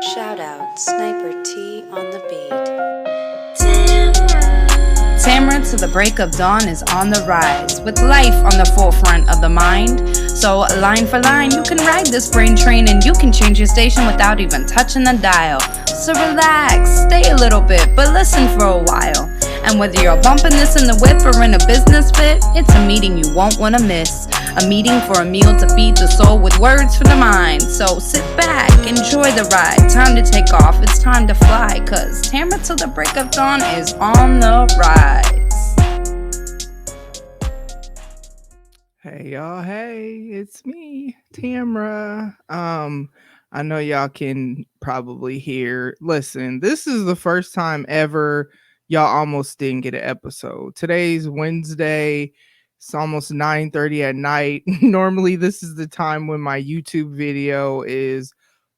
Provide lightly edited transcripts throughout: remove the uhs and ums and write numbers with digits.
Shout out Sniper T on the beat. Tamara to the break of dawn is on the rise, with life on the forefront of the mind. So line for line, you can ride this brain train and you can change your station without even touching the dial. So relax, stay a little bit, but listen for a while. And whether you're bumping this in the whip or in a business fit, it's a meeting you won't want to miss. A meeting for a meal to feed the soul with words for the mind. So sit back, enjoy the ride. Time to take off, it's time to fly. Cause Tamara till the break of dawn is on the rise. Hey y'all, hey, it's me, Tamara. I know y'all can probably hear. Listen, this is the first time ever y'all almost didn't get an episode. Today's Wednesday. It's almost 9:30 at night. Normally, this is the time when my YouTube video is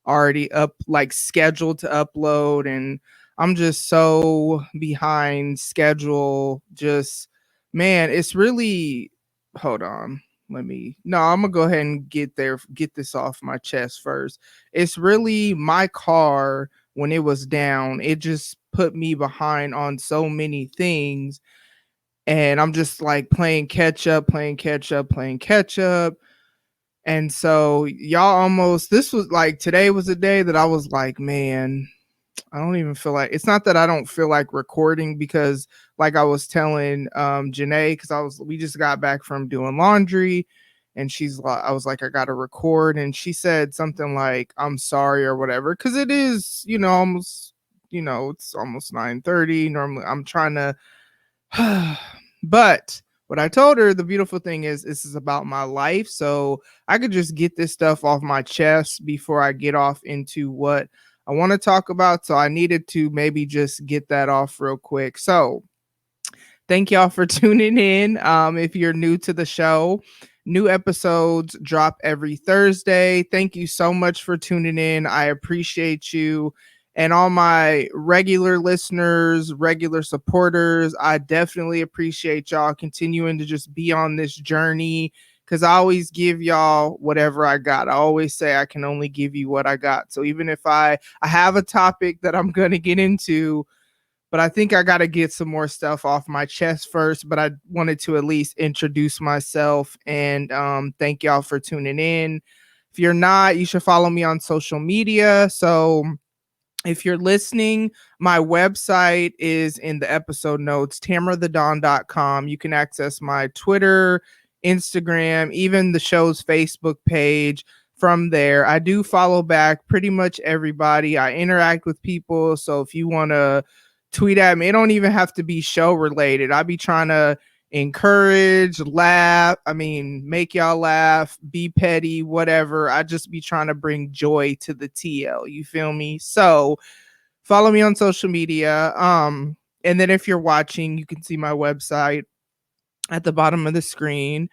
already up, like scheduled to upload, and I'm just so behind schedule. Just man, it's really. Hold on. I'm gonna go ahead and get this off my chest first. It's really my car when it was down, it just put me behind on so many things. And I'm just like playing catch up. And so this was like, today was a day that I was like, man, I don't even feel like, it's not that I don't feel like recording, because like I was telling Janae, because we just got back from doing laundry, and I was like, I gotta record, and she said something like, I'm sorry or whatever, because it is, almost, it's almost 9:30. Normally I'm trying to but what I told her, the beautiful thing is, this is about my life, so I could just get this stuff off my chest before I get off into what I want to talk about. So I needed to maybe just get that off real quick. So thank y'all for tuning in. If you're new to the show, new episodes drop every Thursday. Thank you so much for tuning in. I appreciate you. And all my regular listeners, regular supporters, I definitely appreciate y'all continuing to just be on this journey, because I always give y'all whatever I got. I always say I can only give you what I got. So even if I have a topic that I'm going to get into, but I think I got to get some more stuff off my chest first. But I wanted to at least introduce myself, and thank y'all for tuning in. If you're not, you should follow me on social media. So if you're listening, my website is in the episode notes, tamarathedon.com. You can access my Twitter, Instagram, even the show's Facebook page from there. I do follow back pretty much everybody. I interact with people. So if you want to tweet at me, it don't even have to be show related. I be trying to encourage, laugh, make y'all laugh, be petty, whatever. I just be trying to bring joy to the TL, you feel me? So follow me on social media, and then if you're watching, you can see my website at the bottom of the screen.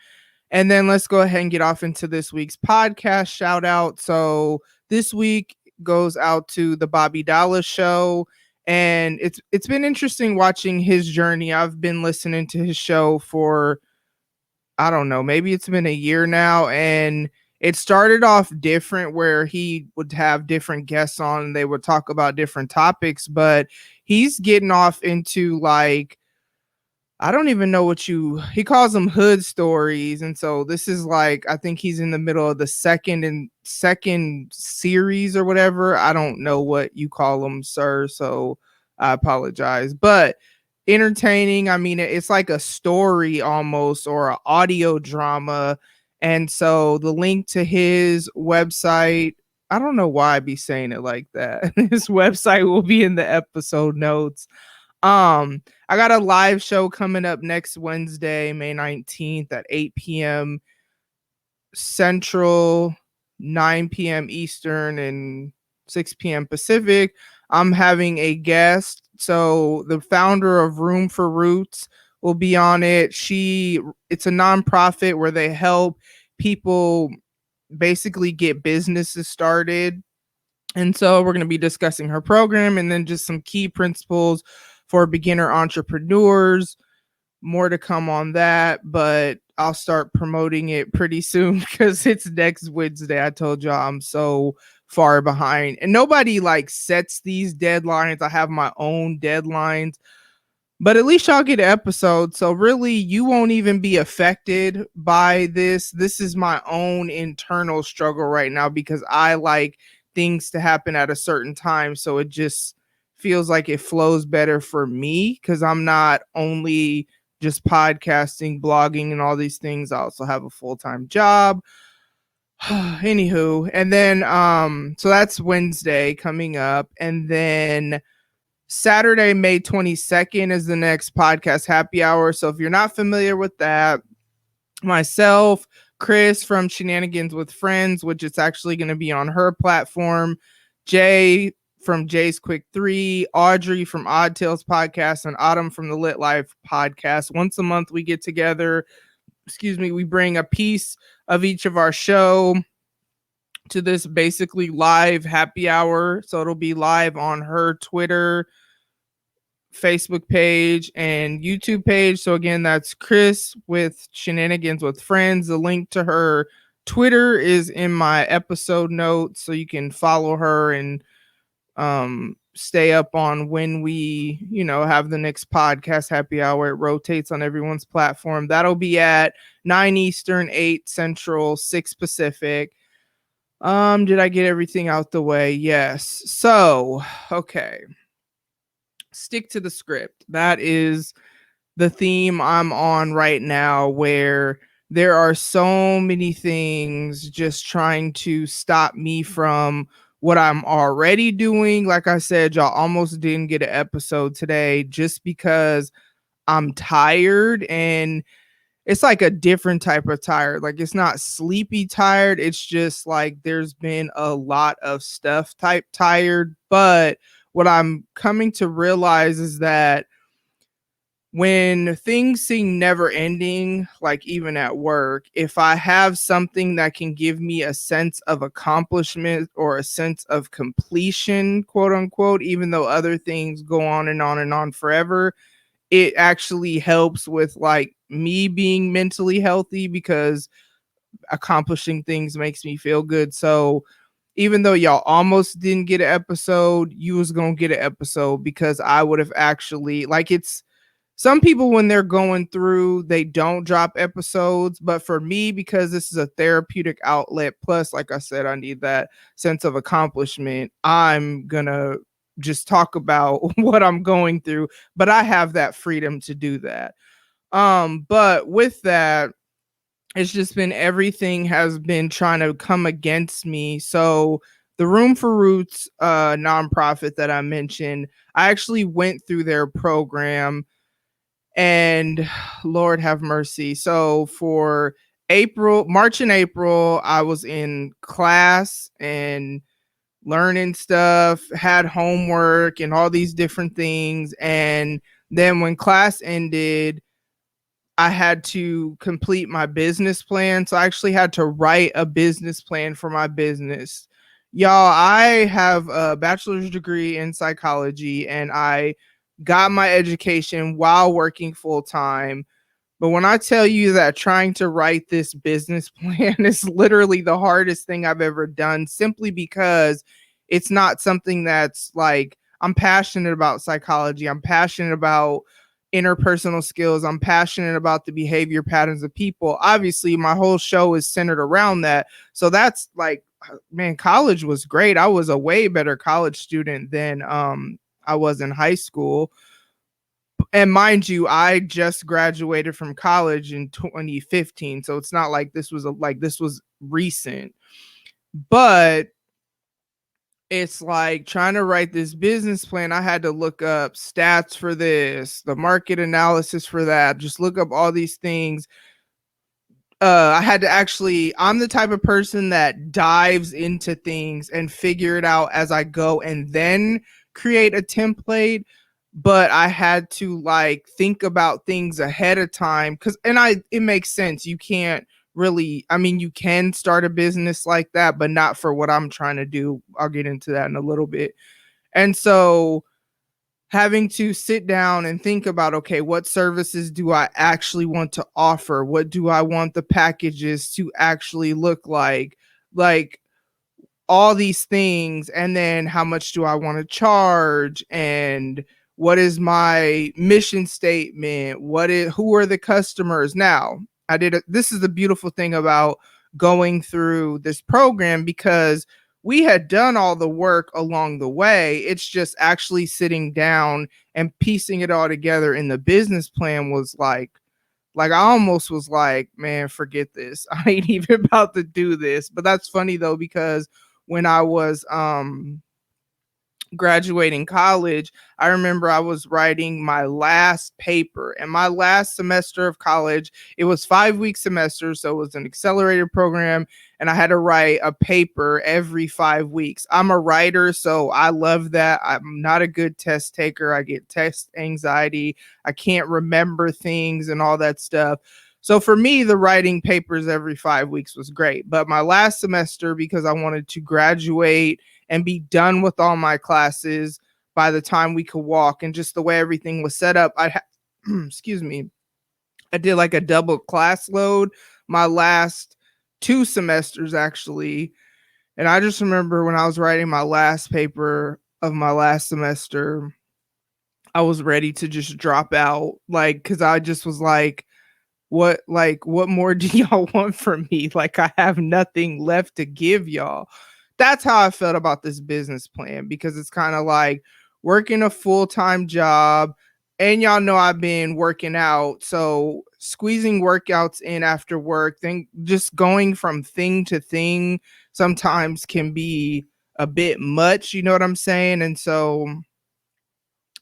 And then let's go ahead and get off into this week's podcast shout out. So this week goes out to the Bobby Dallas Show. And it's been interesting watching his journey. I've been listening to his show for, I don't know, maybe it's been a year now. And it started off different, where he would have different guests on and they would talk about different topics. But he's getting off into, like, I don't even know he calls them hood stories. And so this is like, I think he's in the middle of the second series or whatever. I don't know what you call them, sir. So I apologize, but entertaining. It's like a story almost, or an audio drama. And so the link to his website, I don't know why I be saying it like that. His website will be in the episode notes. I got a live show coming up next Wednesday, May 19th at 8 p.m. Central, 9 p.m. Eastern, and 6 p.m. Pacific. I'm having a guest. So the founder of Room for Roots will be on it. It's a nonprofit where they help people basically get businesses started. And so we're going to be discussing her program, and then just some key principles for beginner entrepreneurs. More to come on that, but I'll start promoting it pretty soon because it's next Wednesday. I told y'all I'm so far behind. And nobody like sets these deadlines. I have my own deadlines, but at least y'all get an episode. So really, you won't even be affected by this. This is my own internal struggle right now because I like things to happen at a certain time. So it just feels like it flows better for me because I'm not only just podcasting, blogging, and all these things. I also have a full-time job. Anywho, and then so that's Wednesday coming up, and then Saturday, May 22nd is the next podcast happy hour. So if you're not familiar with that, myself, Khris from Shenanigans with Friends, which it's actually going to be on her platform, Jay from Jay's Quick 3, Audrey from Odd Tales Podcast, and Autumn from the Lit Life Podcast. Once a month we get together. We bring a piece of each of our show to this basically live happy hour. So it'll be live on her Twitter, Facebook page, and YouTube page. So again, that's Khris with Shenanigans with Friends. The link to her Twitter is in my episode notes, so you can follow her and stay up on when we, have the next podcast happy hour. It rotates on everyone's platform. That'll be at 9 Eastern, 8 Central, 6 Pacific. Did I get everything out the way? Yes. So, okay. Stick to the script. That is the theme I'm on right now, where there are so many things just trying to stop me from what I'm already doing. Like I said, y'all almost didn't get an episode today just because I'm tired, and it's like a different type of tired. Like it's not sleepy tired. It's just like there's been a lot of stuff type tired. But what I'm coming to realize is that when things seem never ending, like even at work, if I have something that can give me a sense of accomplishment or a sense of completion, quote unquote, even though other things go on and on and on forever, it actually helps with like me being mentally healthy because accomplishing things makes me feel good. So even though y'all almost didn't get an episode, you was gonna get an episode because I would have actually, like, it's some people when they're going through, they don't drop episodes. But for me, because this is a therapeutic outlet, plus, like I said, I need that sense of accomplishment, I'm gonna just talk about what I'm going through. But I have that freedom to do that. But with that, it's just been everything has been trying to come against me. So the Room for Roots nonprofit that I mentioned, I actually went through their program, and Lord have mercy. So for March and April, I was in class and learning stuff, had homework and all these different things. And then when class ended, I had to complete my business plan. So I actually had to write a business plan for my business. Y'all, I have a bachelor's degree in psychology, and I got my education while working full time. But when I tell you that trying to write this business plan is literally the hardest thing I've ever done, simply because it's not something that's like, I'm passionate about psychology. I'm passionate about interpersonal skills. I'm passionate about the behavior patterns of people. Obviously, my whole show is centered around that. So that's like, man, college was great. I was a way better college student than I was in high school. And mind you, I just graduated from college in 2015. So it's not like this was recent. But it's like trying to write this business plan. I had to look up stats for this, the market analysis for that, just look up all these things. I had to actually, I'm the type of person that dives into things and figure it out as I go and then create a template. But I had to like think about things ahead of time it makes sense. You can't really, you can start a business like that, but not for what I'm trying to do. I'll get into that in a little bit. And so having to sit down and think about, okay, what services do I actually want to offer? What do I want the packages to actually look like? Like, all these things, and then how much do I want to charge, and what is my mission statement, who are the customers. Now this is the beautiful thing about going through this program, because we had done all the work along the way. It's just actually sitting down and piecing it all together in the business plan was like I almost was like, man, forget this. I ain't even about to do this. But that's funny though, because when I was graduating college, I remember I was writing my last paper, and my last semester of college, it was 5-week semester. So it was an accelerated program, and I had to write a paper every 5 weeks. I'm a writer, so I love that. I'm not a good test taker. I get test anxiety. I can't remember things and all that stuff. So for me, the writing papers every 5 weeks was great. But my last semester, because I wanted to graduate and be done with all my classes by the time we could walk, and just the way everything was set up, excuse me, I did like a double class load my last 2 semesters actually. And I just remember when I was writing my last paper of my last semester, I was ready to just drop out, like, because I just was what more do y'all want from me? Like, I have nothing left to give y'all. That's how I felt about this business plan, because it's kind of like working a full-time job, and y'all know I've been working out, so squeezing workouts in after work, then just going from thing to thing sometimes can be a bit much, you know what I'm saying? And so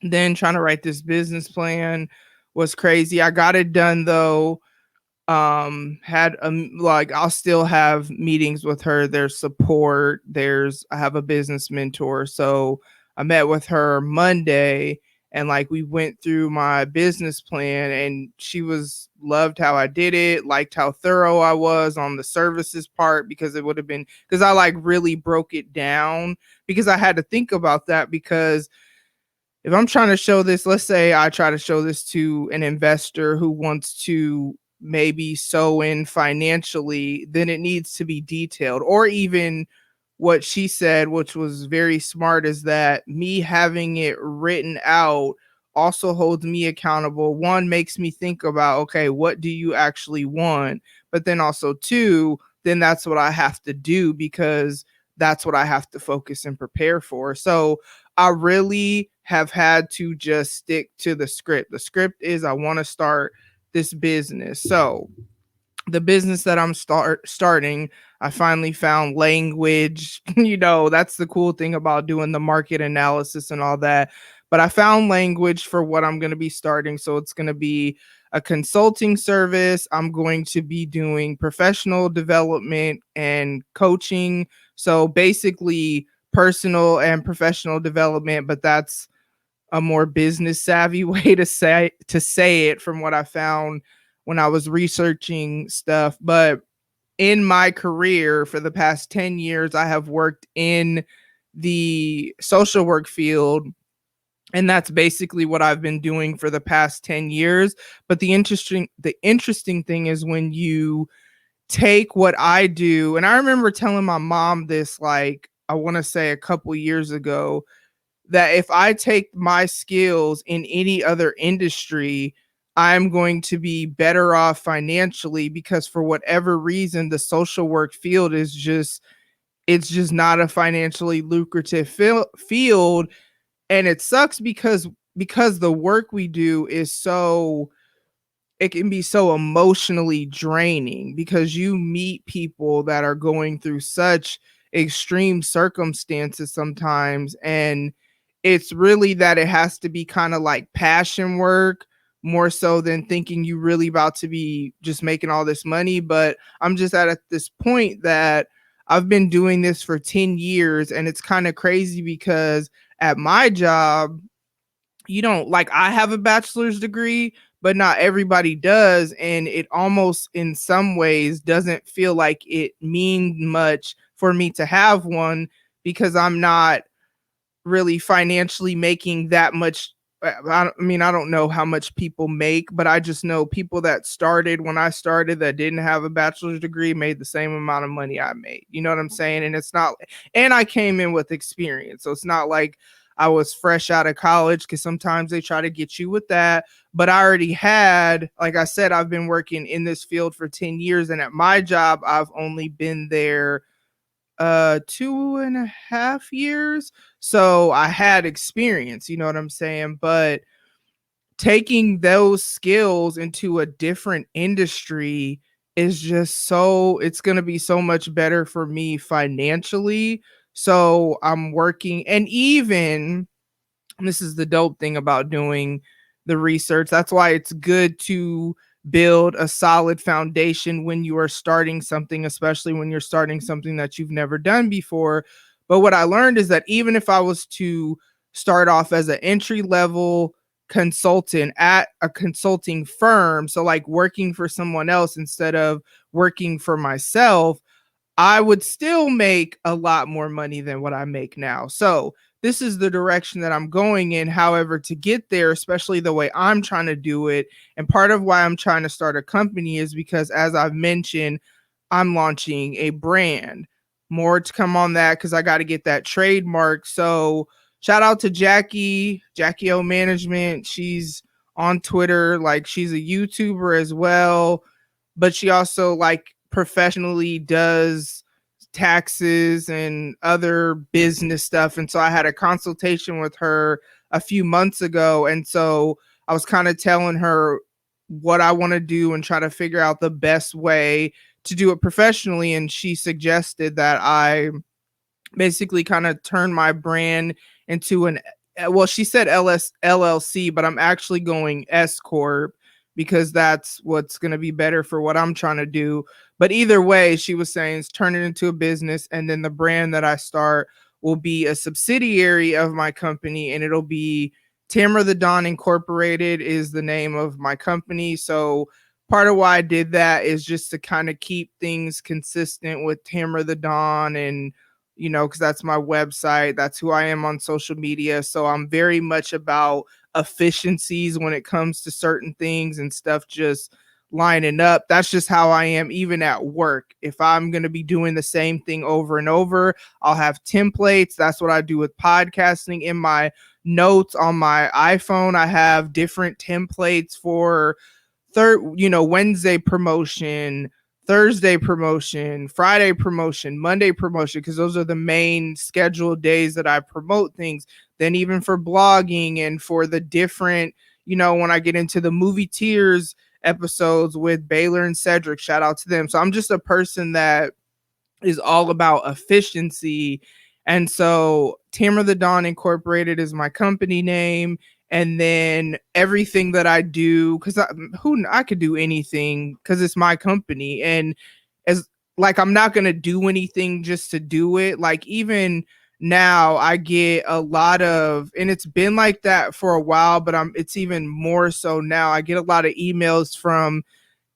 then trying to write this business plan was crazy. I got it done though. Had like, I'll still have meetings with her. There's support. I have a business mentor. So I met with her Monday, and like we went through my business plan, and she loved how I did it, liked how thorough I was on the services part, because it would have been, because I like really broke it down, because I had to think about that. Because if I'm trying to show this, let's say I try to show this to an investor who wants to maybe sew in financially, then it needs to be detailed. Or even what she said, which was very smart, is that me having it written out also holds me accountable. One, makes me think about, okay, what do you actually want? But then also two, then that's what I have to do, because that's what I have to focus and prepare for. So I really have had to just stick to the script. The script is, I want to start this business. So the business that I'm starting, I finally found language. That's the cool thing about doing the market analysis and all that. But I found language for what I'm going to be starting. So it's going to be a consulting service. I'm going to be doing professional development and coaching. So basically personal and professional development, but that's a more business savvy way to say it from what I found when I was researching stuff. But in my career for the past 10 years, I have worked in the social work field, and that's basically what I've been doing for the past 10 years. But the interesting thing is when you take what I do, and I remember telling my mom this, like, I want to say a couple years ago, that if I take my skills in any other industry, I'm going to be better off financially, because for whatever reason, the social work field it's just not a financially lucrative field. And it sucks, because the work we do is it can be so emotionally draining, because you meet people that are going through such extreme circumstances sometimes, and it's really that it has to be kind of like passion work, more so than thinking you really about to be just making all this money. But I'm just at this point that I've been doing this for 10 years, and it's kind of crazy, because at my job, I have a bachelor's degree, but not everybody does. And it almost in some ways doesn't feel like it means much for me to have one, because I'm not really financially making that much I mean, I don't know how much people make, but I just know people that started when I started that didn't have a bachelor's degree made the same amount of money I made. You know what I'm saying? And it's not, and I came in with experience. So it's not like I was fresh out of college, because sometimes they try to get you with that. But I already had, like I said, I've been working in this field for 10 years. And at my job, I've only been there 2.5 years. So I had experience, you know what I'm saying? But taking those skills into a different industry is just so, it's going to be so much better for me financially. So I'm working, and even, and this is the dope thing about doing the research. That's why it's good to build a solid foundation when you are starting something, especially when you're starting something that you've never done before. But what I learned is that even if I was to start off as an entry level consultant at a consulting firm, so like working for someone else instead of working for myself, I would still make a lot more money than what I make now. So this is the direction that I'm going in. However, to get there, especially the way I'm trying to do it, and part of why I'm trying to start a company is because, as I've mentioned, I'm launching a brand. More to come on that, because I got to get that trademark. So shout out to Jackie O Management. She's on Twitter. Like, she's a YouTuber as well, but she also like professionally does taxes and other business stuff. And so I had a consultation with her a few months ago. And so I was kind of telling her what I want to do and try to figure out the best way to do it professionally. And she suggested that I basically kind of turn my brand into an, well, she said LLC, but I'm actually going S Corp, because that's what's going to be better for what I'm trying to do. But either way, she was saying is turn it into a business, and then the brand that I start will be a subsidiary of my company, and it'll be Tamara the Dawn Incorporated is the name of my company. So part of why I did that is just to kind of keep things consistent with Tamara the Dawn, and you know, because that's my website, that's who I am on social media. So I'm very much about efficiencies when it comes to certain things and stuff just lining up. That's just how I am, even at work. If I'm going to be doing the same thing over and over, I'll have templates. That's what I do with podcasting. In my notes on my iPhone, I have different templates for Wednesday promotion, Thursday promotion, Friday promotion, Monday promotion, because those are the main scheduled days that I promote things. Then even for blogging and for the different, when I get into the movie tiers episodes with Baylor and Cedric, shout out to them. So I'm just a person that is all about efficiency. And so Tamara the Dawn Incorporated is my company name. And then everything that I do, because I could do anything because it's my company. And as like, I'm not going to do anything just to do it. Like, even now I get a lot of, and it's been like that for a while, but it's even more so now. I get a lot of emails from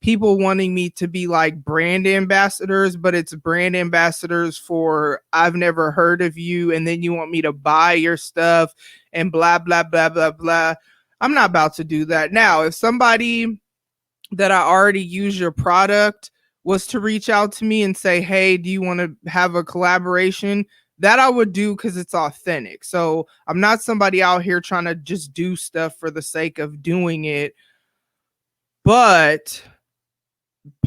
people wanting me to be like brand ambassadors, but it's brand ambassadors for I've never heard of you, and then you want me to buy your stuff and blah blah blah blah blah. I'm not about to do that. Now, if somebody that I already use your product was to reach out to me and say, hey, do you want to have a collaboration? That I would do, because it's authentic. So I'm not somebody out here trying to just do stuff for the sake of doing it. But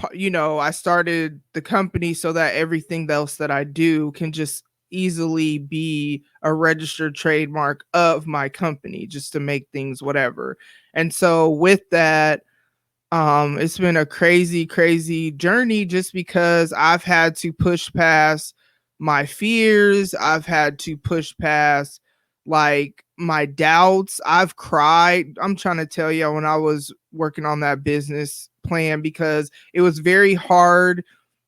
I started the company so that everything else that I do can just easily be a registered trademark of my company, just to make things whatever. And so with that, it's been a crazy journey, just because I've had to push past my fears. I've had to push past like my doubts. I've cried. I'm trying to tell you, when I was working on that business plan, because it was very hard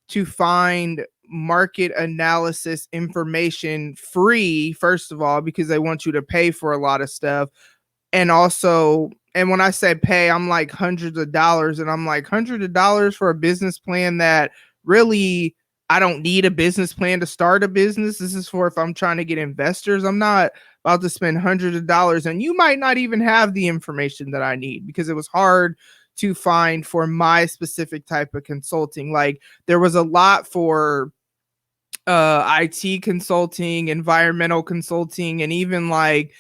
to find market analysis information free, first of all, because they want you to pay for a lot of stuff. And also, and when I say pay, I'm like hundreds of dollars, and I'm like, hundreds of dollars for a business plan that really I don't need a business plan to start a business. This is for if I'm trying to get investors. I'm not about to spend hundreds of dollars, and you might not even have the information that I need because it was hard to find for my specific type of consulting. Like there was a lot for IT consulting, environmental consulting, and even like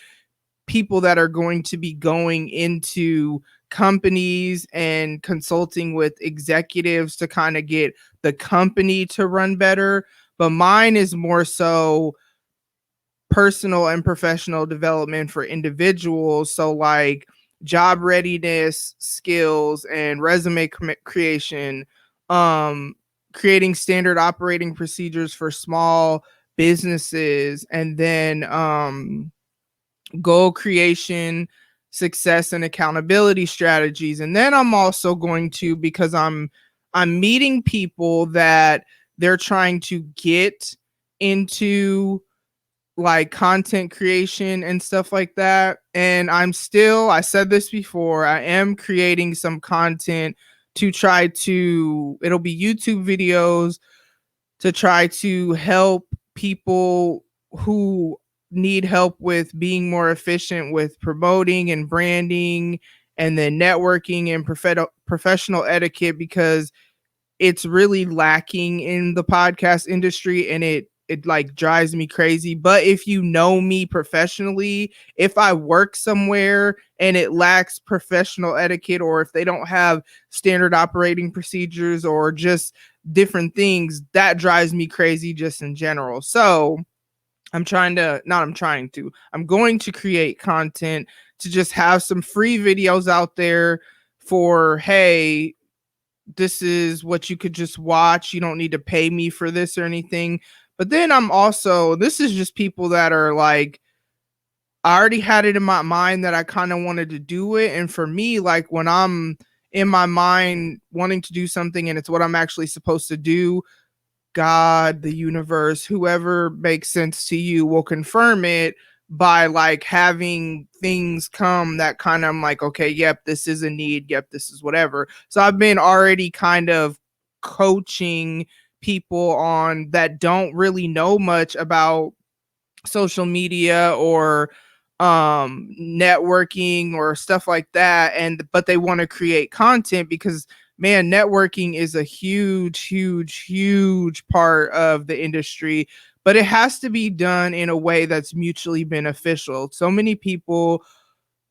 people that are going to be going into companies and consulting with executives to kind of get the company to run better. But mine is more so personal and professional development for individuals. So like job readiness skills and resume creation, creating standard operating procedures for small businesses, and then goal creation, success and accountability strategies. And then I'm also going to, because I'm meeting people that they're trying to get into like content creation and stuff like that. And I said this before, I am creating some content to try to, it'll be YouTube videos to try to help people who need help with being more efficient with promoting and branding, and then networking and professional etiquette, because it's really lacking in the podcast industry, and it like drives me crazy. But if you know me professionally, if I work somewhere and it lacks professional etiquette, or if they don't have standard operating procedures or just different things, that drives me crazy just in general. So I'm going to create content to just have some free videos out there for, hey, this is what you could just watch. You don't need to pay me for this or anything. But then this is just people that are like, I already had it in my mind that I kind of wanted to do it. And for me, like when I'm in my mind wanting to do something and it's what I'm actually supposed to do, God, the universe, whoever makes sense to you will confirm it by like having things come that kind of, I'm like, okay, yep, this is a need. Yep, this is whatever. So I've been already kind of coaching people on that don't really know much about social media or networking or stuff like that, but they want to create content because, man, networking is a huge part of the industry, but it has to be done in a way that's mutually beneficial. So many people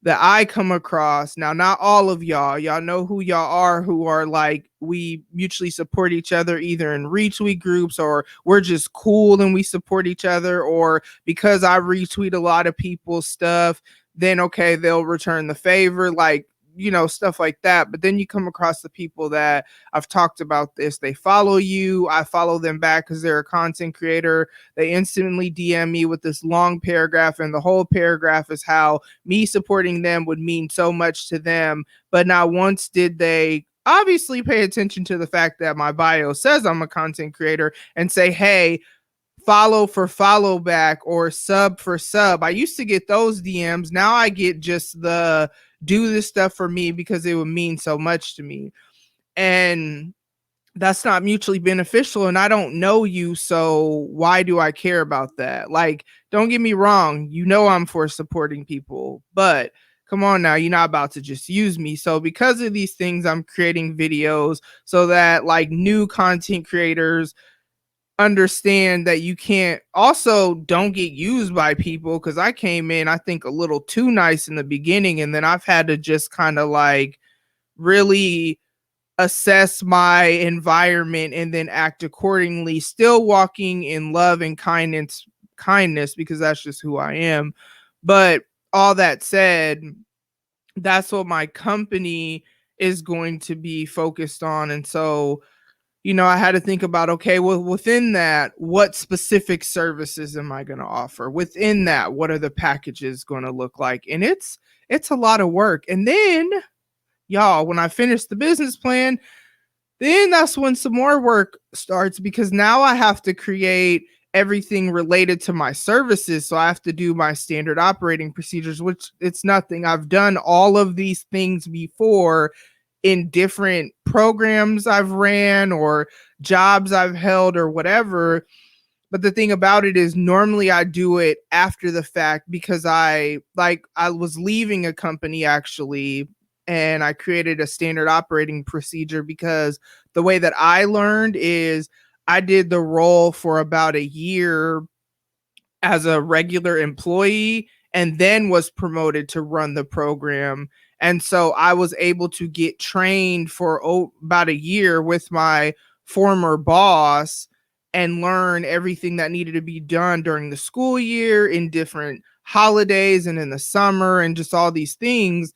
that I come across now, not all of y'all know who y'all are, who are like, we mutually support each other either in retweet groups, or we're just cool and we support each other, or because I retweet a lot of people's stuff, then okay, they'll return the favor, like, stuff like that. But then you come across the people that I've talked about this. They follow you. I follow them back because they're a content creator. They instantly DM me with this long paragraph, and the whole paragraph is how me supporting them would mean so much to them. But not once did they obviously pay attention to the fact that my bio says I'm a content creator and say, hey, follow for follow back or sub for sub. I used to get those DMs. Now I get just the do this stuff for me because it would mean so much to me. And that's not mutually beneficial. And I don't know you. So why do I care about that? Like, don't get me wrong. I'm for supporting people, but come on now, you're not about to just use me. So because of these things, I'm creating videos so that like new content creators understand that you can't, also don't get used by people, because I came in, I think, a little too nice in the beginning, and then I've had to just kind of like really assess my environment and then act accordingly, still walking in love and kindness because that's just who I am. But all that said, that's what my company is going to be focused on. And so I had to think about, okay, well, within that, what specific services am I going to offer? Within that, what are the packages going to look like? And it's a lot of work. And then, y'all, when I finish the business plan, then that's when some more work starts, because now I have to create everything related to my services. So I have to do my standard operating procedures, which it's nothing. I've done all of these things before in different programs I've ran or jobs I've held or whatever. But the thing about it is normally I do it after the fact because I was leaving a company actually, and I created a standard operating procedure because the way that I learned is I did the role for about a year as a regular employee and then was promoted to run the program. And so I was able to get trained for about a year with my former boss and learn everything that needed to be done during the school year, in different holidays and in the summer, and just all these things.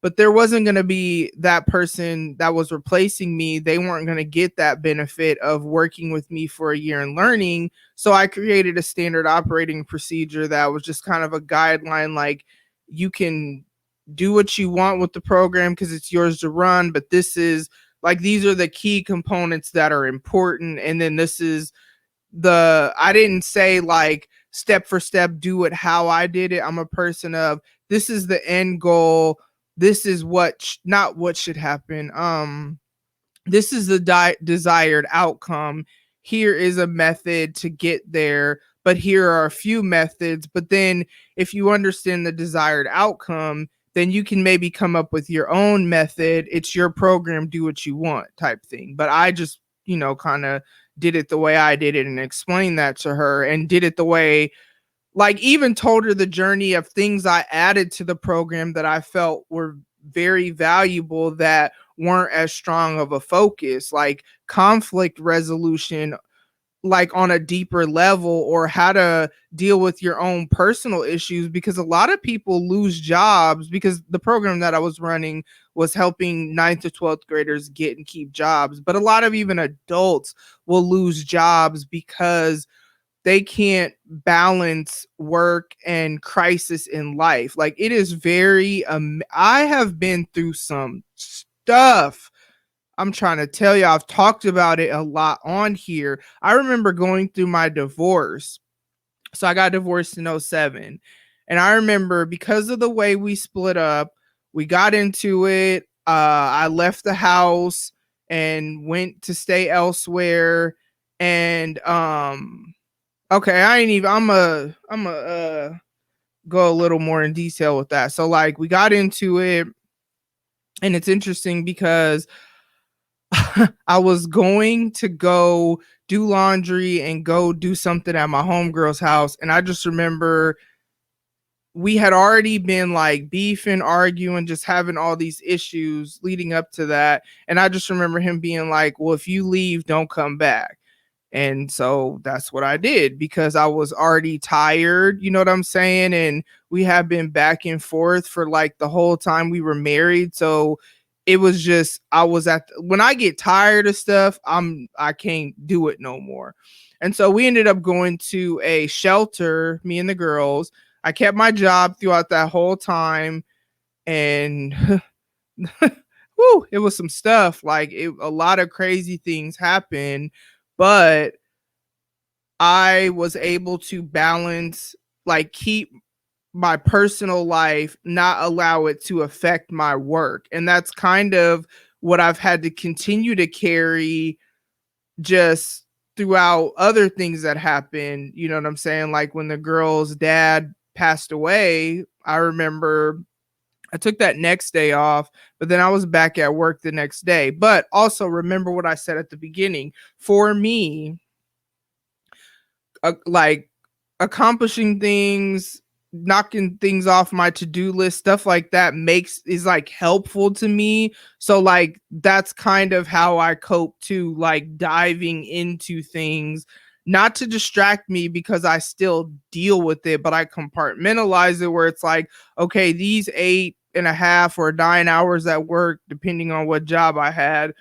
But there wasn't going to be that person that was replacing me. They weren't going to get that benefit of working with me for a year and learning. So I created a standard operating procedure that was just kind of a guideline, like, you can do what you want with the program because it's yours to run, but this is like, these are the key components that are important. And then this is I didn't say like step for step, do it how I did it. I'm a person of, this is the end goal. This is not what should happen. This is the desired outcome. Here is a method to get there, but here are a few methods. But then if you understand the desired outcome, then you can maybe come up with your own method. It's your program, do what you want type thing. But I just, kind of did it the way I did it and explained that to her, and did it the way, like, even told her the journey of things I added to the program that I felt were very valuable that weren't as strong of a focus, like conflict resolution, like on a deeper level, or how to deal with your own personal issues, because a lot of people lose jobs because the program that I was running was helping 9th to 12th graders get and keep jobs. But a lot of even adults will lose jobs because they can't balance work and crisis in life. Like, it is very, I have been through some stuff. I'm trying to tell you, I've talked about it a lot on here. I remember going through my divorce. So I got divorced in 07. And I remember, because of the way we split up, we got into it. I left the house and went to stay elsewhere. And okay, I'm a go a little more in detail with that. So like, we got into it, and it's interesting because I was going to go do laundry and go do something at my homegirl's house. And I just remember we had already been like beefing, arguing, just having all these issues leading up to that. And I just remember him being like, well, if you leave, don't come back. And so that's what I did, because I was already tired, you know what I'm saying? And we had been back and forth for like the whole time we were married. So it was just, when I get tired of stuff, I can't do it no more. And so we ended up going to a shelter, me and the girls. I kept my job throughout that whole time. And whew, it was some stuff, like a lot of crazy things happened, but I was able to balance, like, keep my personal life, not allow it to affect my work. And that's kind of what I've had to continue to carry just throughout other things that happened. You know what I'm saying? Like, when the girl's dad passed away, I remember I took that next day off, but then I was back at work the next day. But also remember what I said at the beginning. For me, like, accomplishing things, knocking things off my to-do list, stuff like that is like helpful to me. So like, that's kind of how I cope too, like diving into things, not to distract me, because I still deal with it, but I compartmentalize it, where it's like, okay, these 8.5 or 9 hours at work, depending on what job I had,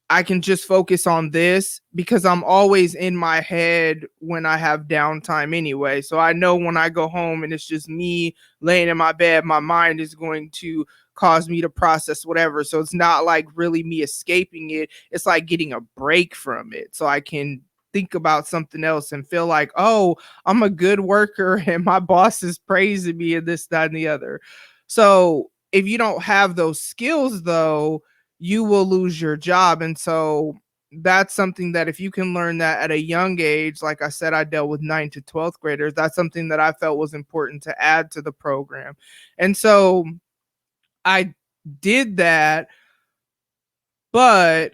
I can just focus on this, because I'm always in my head when I have downtime anyway. So I know when I go home and it's just me laying in my bed, my mind is going to cause me to process whatever. So it's not like really me escaping it. It's like getting a break from it, so I can think about something else and feel like, oh, I'm a good worker and my boss is praising me and this, that, and the other. So if you don't have those skills though, you will lose your job. And so that's something that if you can learn that at a young age, like I said, I dealt with 9th to 12th graders. That's something that I felt was important to add to the program. And so I did that, but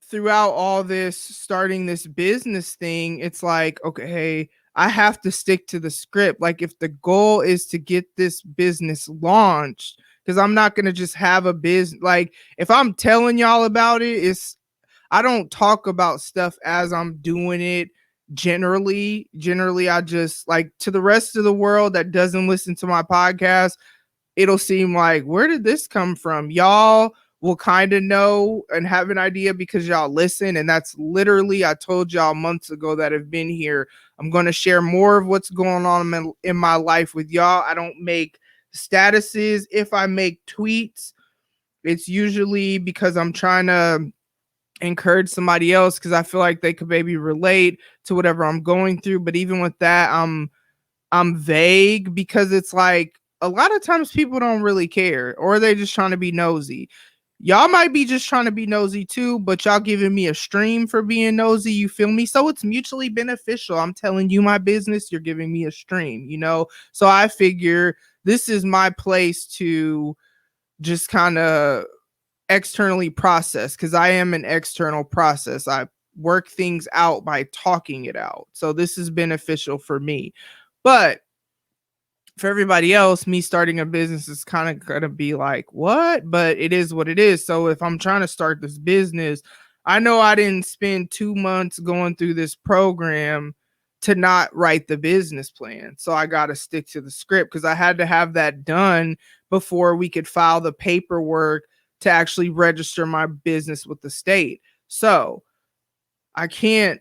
throughout all this, starting this business thing, it's like, okay, I have to stick to the script. Like, if the goal is to get this business launched, because I'm not going to just have a business. Like, if I'm telling y'all about it, I don't talk about stuff as I'm doing it. Generally, I just, like, to the rest of the world that doesn't listen to my podcast, it'll seem like, where did this come from? Y'all will kind of know and have an idea because y'all listen. And that's literally, I told y'all months ago that have been here, I'm going to share more of what's going on in my life with y'all. I don't make statuses. If I make tweets, it's usually because I'm trying to encourage somebody else, because I feel like they could maybe relate to whatever I'm going through. But even with that, I'm vague, because it's like, a lot of times people don't really care, or they just trying to be nosy. Y'all might be just trying to be nosy too, but y'all giving me a stream for being nosy, you feel me? So it's mutually beneficial. I'm telling you my business, you're giving me a stream, you know? So I figure this is my place to just kind of externally process, because I am an external process. I work things out by talking it out. So this is beneficial for me. But for everybody else, me starting a business is kind of going to be like, what? But it is what it is. So if I'm trying to start this business, I know I didn't spend 2 months going through this program to not write the business plan. So I got to stick to the script, because I had to have that done before we could file the paperwork to actually register my business with the state. So I can't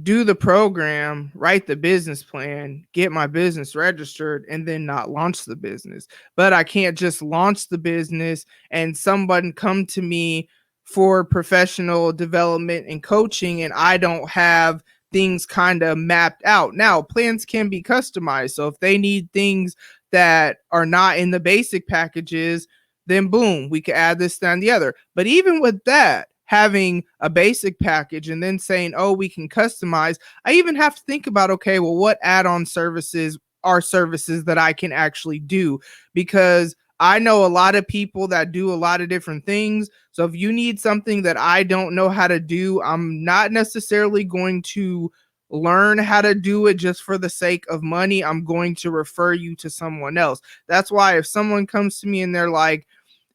do the program, write the business plan, get my business registered, and then not launch the business. But I can't just launch the business and somebody come to me for professional development and coaching, and I don't have things kind of mapped out. Now, plans can be customized. So if they need things that are not in the basic packages, then boom, we can add this, that, and the other. But even with that, having a basic package and then saying, oh, we can customize, I even have to think about, okay, well, what add-on services are services that I can actually do? Because I know a lot of people that do a lot of different things. So if you need something that I don't know how to do, I'm not necessarily going to learn how to do it just for the sake of money. I'm going to refer you to someone else. That's why if someone comes to me and they're like,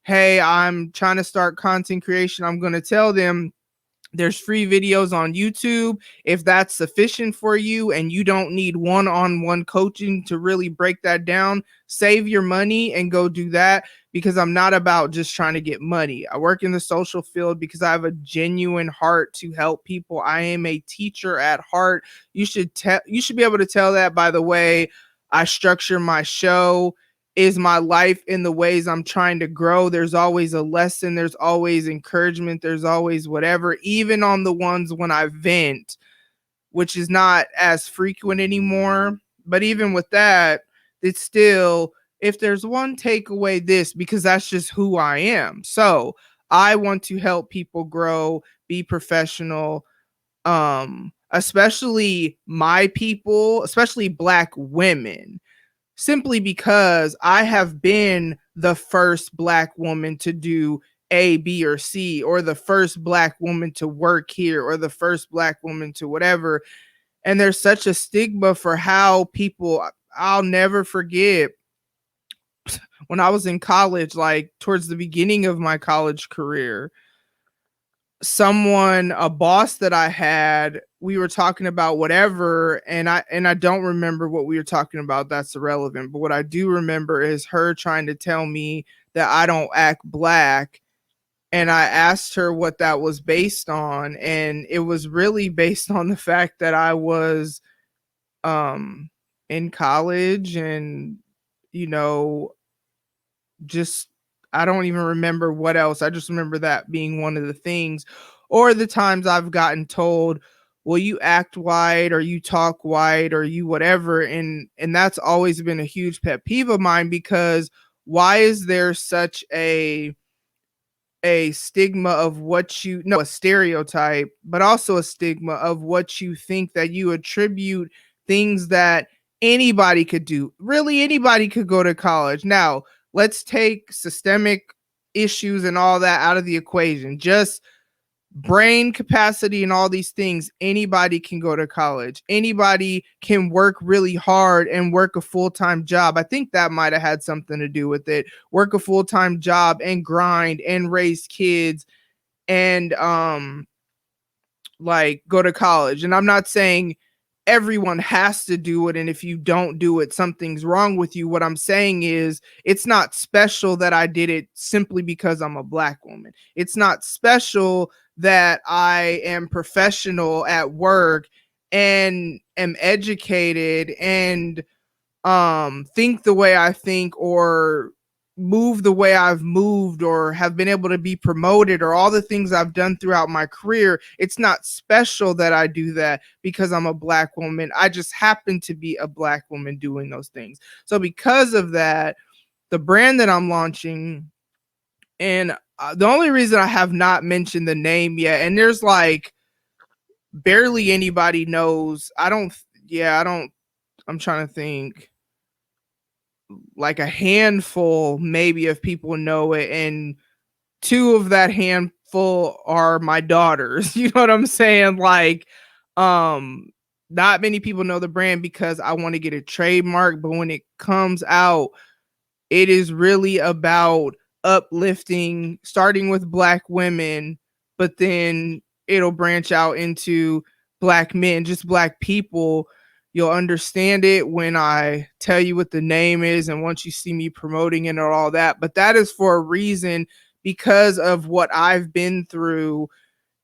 hey, I'm trying to start content creation, I'm going to tell them there's free videos on YouTube. If that's sufficient for you and you don't need one-on-one coaching to really break that down, save your money and go do that, because I'm not about just trying to get money. I work in the social field because I have a genuine heart to help people. I am a teacher at heart. You should be able to tell that by the way I structure my show. Is my life in the ways I'm trying to grow? There's always a lesson, there's always encouragement, there's always whatever, even on the ones when I vent, which is not as frequent anymore. But even with that, it's still, if there's one takeaway, this, because that's just who I am. So I want to help people grow, be professional, especially my people, especially Black women, simply because I have been the first Black woman to do A, B, or C, or the first Black woman to work here, or the first Black woman to whatever. And there's such a stigma for how people, I'll never forget when I was in college, like towards the beginning of my college career, a boss that I had, we were talking about whatever, and I don't remember what we were talking about. That's irrelevant. But what I do remember is her trying to tell me that I don't act Black. And I asked her what that was based on, and it was really based on the fact that I was in college, and you know, just, I don't even remember what else. I just remember that being one of the things. Or the times I've gotten told, well, you act white, or you talk white, or you whatever. And that's always been a huge pet peeve of mine, because why is there such a a stigma of what you no a stereotype, but also a stigma of what you think, that you attribute things that anybody could do. Really, anybody could go to college. Now, let's take systemic issues and all that out of the equation. Just brain capacity and all these things, anybody can go to college. Anybody can work really hard and work a full-time job. I think that might have had something to do with it. Work a full-time job and grind and raise kids and like go to college. And I'm not saying everyone has to do it, and if you don't do it, something's wrong with you. What I'm saying is, it's not special that I did it simply because I'm a Black woman. It's not special that I am professional at work and am educated and think the way I think, or move the way I've moved, or have been able to be promoted, or all the things I've done throughout my career. It's not special that I do that because I'm a Black woman. I just happen to be a Black woman doing those things. So because of that, the brand that I'm launching, and the only reason I have not mentioned the name yet, and there's like barely anybody knows. I'm trying to think, like a handful maybe of people know it, and two of that handful are my daughters. You know what I'm saying? Like, not many people know the brand because I want to get a trademark, but when it comes out, it is really about uplifting, starting with Black women, but then it'll branch out into Black men, just Black people. You'll understand it when I tell you what the name is and once you see me promoting it and all that. But that is for a reason, because of what I've been through.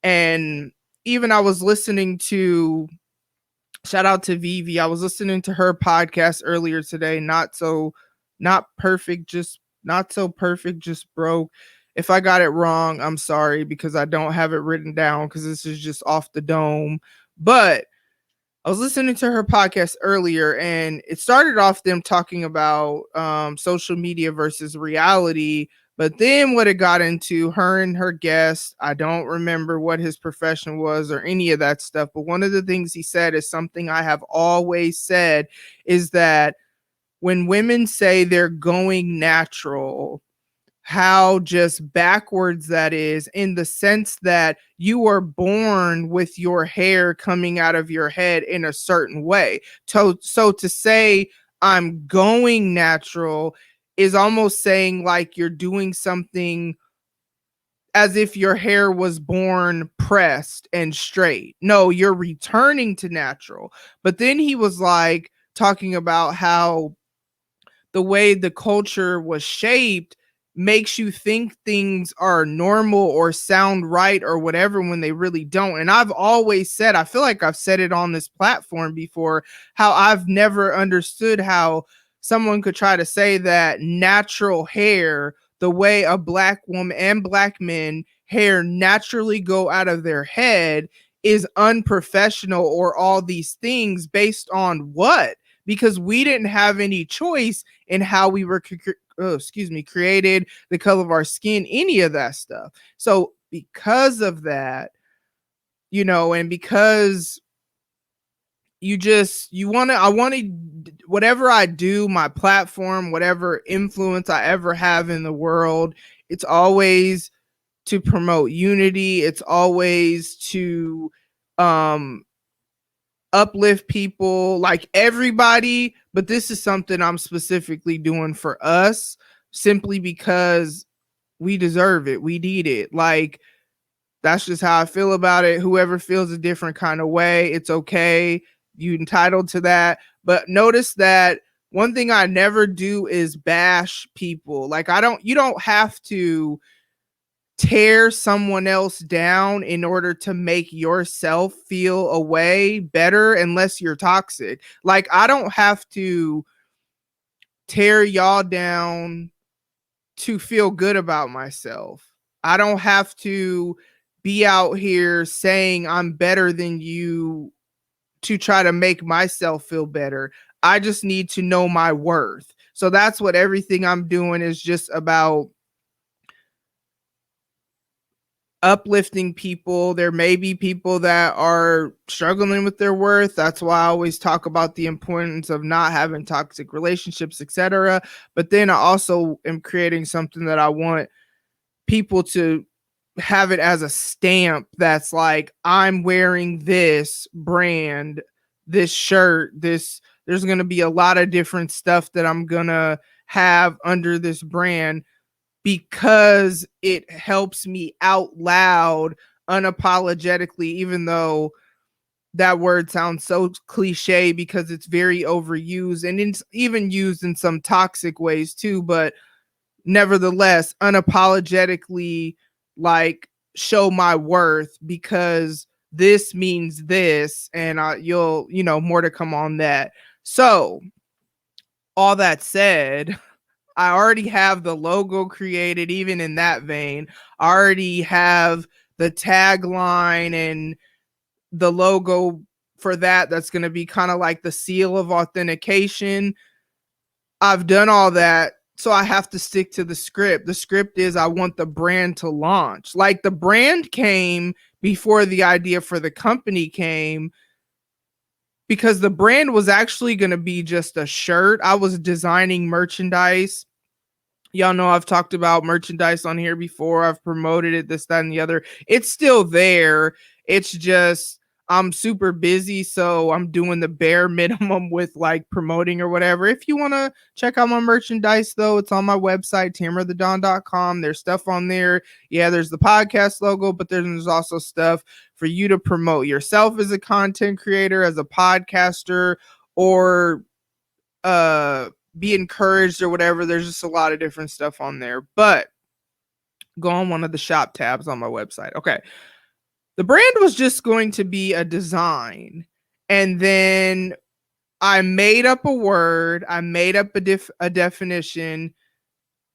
And even I was listening to, shout out to Vivi, I was listening to her podcast earlier today. Not perfect, just not so perfect, just broke. If I got it wrong, I'm sorry, because I don't have it written down because this is just off the dome. But I was listening to her podcast earlier, and it started off them talking about social media versus reality. But then what it got into, her and her guest, I don't remember what his profession was or any of that stuff. But one of the things he said is something I have always said, is that when women say they're going natural, how just backwards that is, in the sense that you are born with your hair coming out of your head in a certain way. So to say I'm going natural is almost saying like you're doing something as if your hair was born pressed and straight. No, you're returning to natural. But then he was like talking about how the way the culture was shaped makes you think things are normal or sound right or whatever when they really don't. And I've always said, I feel like I've said it on this platform before, how I've never understood how someone could try to say that natural hair, the way a Black woman and Black men hair naturally go out of their head, is unprofessional or all these things. Based on what? Because we didn't have any choice in how we were created, the color of our skin, any of that stuff. So because of that, and because I want to, whatever I do, my platform, whatever influence I ever have in the world, it's always to promote unity. It's always to uplift people, like everybody. But this is something I'm specifically doing for us, simply because we deserve it. We need it. Like, that's just how I feel about it. Whoever feels a different kind of way, it's okay. You entitled to that. But notice that one thing I never do is bash people. Like, you don't have to tear someone else down in order to make yourself feel a way better, unless you're toxic. Like, I don't have to tear y'all down to feel good about myself. I don't have to be out here saying I'm better than you to try to make myself feel better. I just need to know my worth. So that's what everything I'm doing is just about, uplifting people. There may be people that are struggling with their worth. That's why I always talk about the importance of not having toxic relationships, etc. But then I also am creating something that I want people to have it as a stamp that's like, I'm wearing this brand, this shirt, this, there's going to be a lot of different stuff that I'm going to have under this brand because it helps me out loud unapologetically, even though that word sounds so cliche because it's very overused and it's even used in some toxic ways too, but nevertheless unapologetically, like, show my worth because this means this, and you'll, more to come on that. So all that said, I already have the logo created. Even in that vein, I already have the tagline and the logo for that's going to be kind of like the seal of authentication. I've done all that. So I have to stick to the script. The script is, I want the brand to launch. Like, the brand came before the idea for the company came, because the brand was actually going to be just a shirt. I was designing merchandise. Y'all know I've talked about merchandise on here before. I've promoted it, this, that, and the other. It's still there. It's just I'm super busy, so I'm doing the bare minimum with like promoting or whatever. If you want to check out my merchandise, though, it's on my website, tamarathedon.com. There's stuff on there. Yeah, there's the podcast logo, but there's also stuff for you to promote yourself as a content creator, as a podcaster, or be encouraged or whatever. There's just a lot of different stuff on there. But go on one of the shop tabs on my website. Okay. The brand was just going to be a design. And then I made up a word. I made up a definition.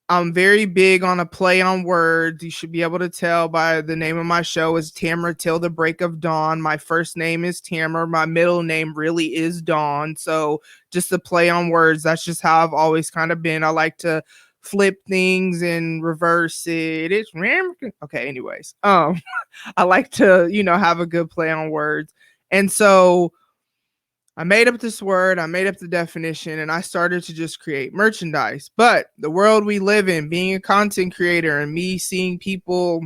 I'm very big on a play on words. You should be able to tell by the name of my show is Tamara Till the Break of Dawn. My first name is Tamara. My middle name really is Dawn. So just a play on words. That's just how I've always kind of been. I like to flip things and reverse it. It's okay. Anyways, I like to, have a good play on words. And so I made up this word, I made up the definition, and I started to just create merchandise. But the world we live in, being a content creator and me seeing people,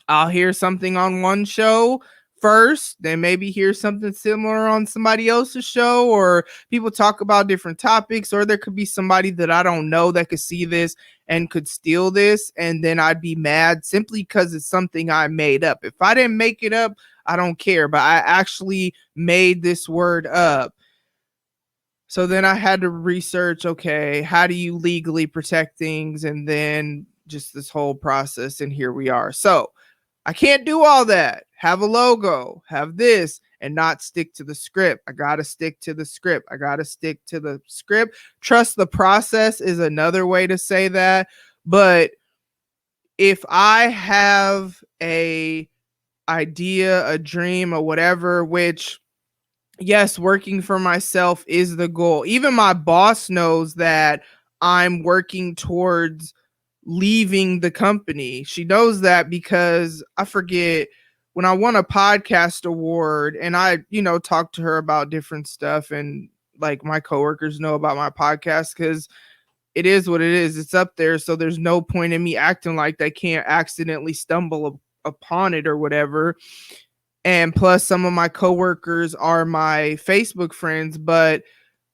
I'll hear something on one show first, then maybe hear something similar on somebody else's show, or people talk about different topics, or there could be somebody that I don't know that could see this and could steal this, and then I'd be mad simply because it's something I made up. If I didn't make it up, I don't care, but I actually made this word up. So then I had to research, okay, how do you legally protect things? And then just this whole process, and here we are. So I can't do all that. Have a logo, have this, and not stick to the script. I got to stick to the script. I got to stick to the script. Trust the process is another way to say that. But if I have a idea, a dream, or whatever, which, yes, working for myself is the goal. Even my boss knows that I'm working towards leaving the company. She knows that because I forget when I won a podcast award, and I, talked to her about different stuff, and like my coworkers know about my podcast because it is what it is. It's up there. So there's no point in me acting like they can't accidentally stumble upon it or whatever. And plus, some of my coworkers are my Facebook friends. But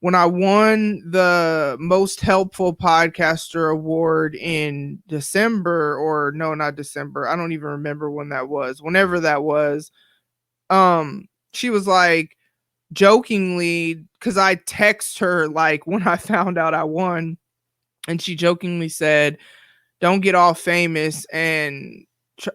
when I won the most helpful podcaster award in December, or no, not December, I don't even remember when that was, whenever that was, she was like, jokingly, because I text her like when I found out I won, and she jokingly said, don't get all famous and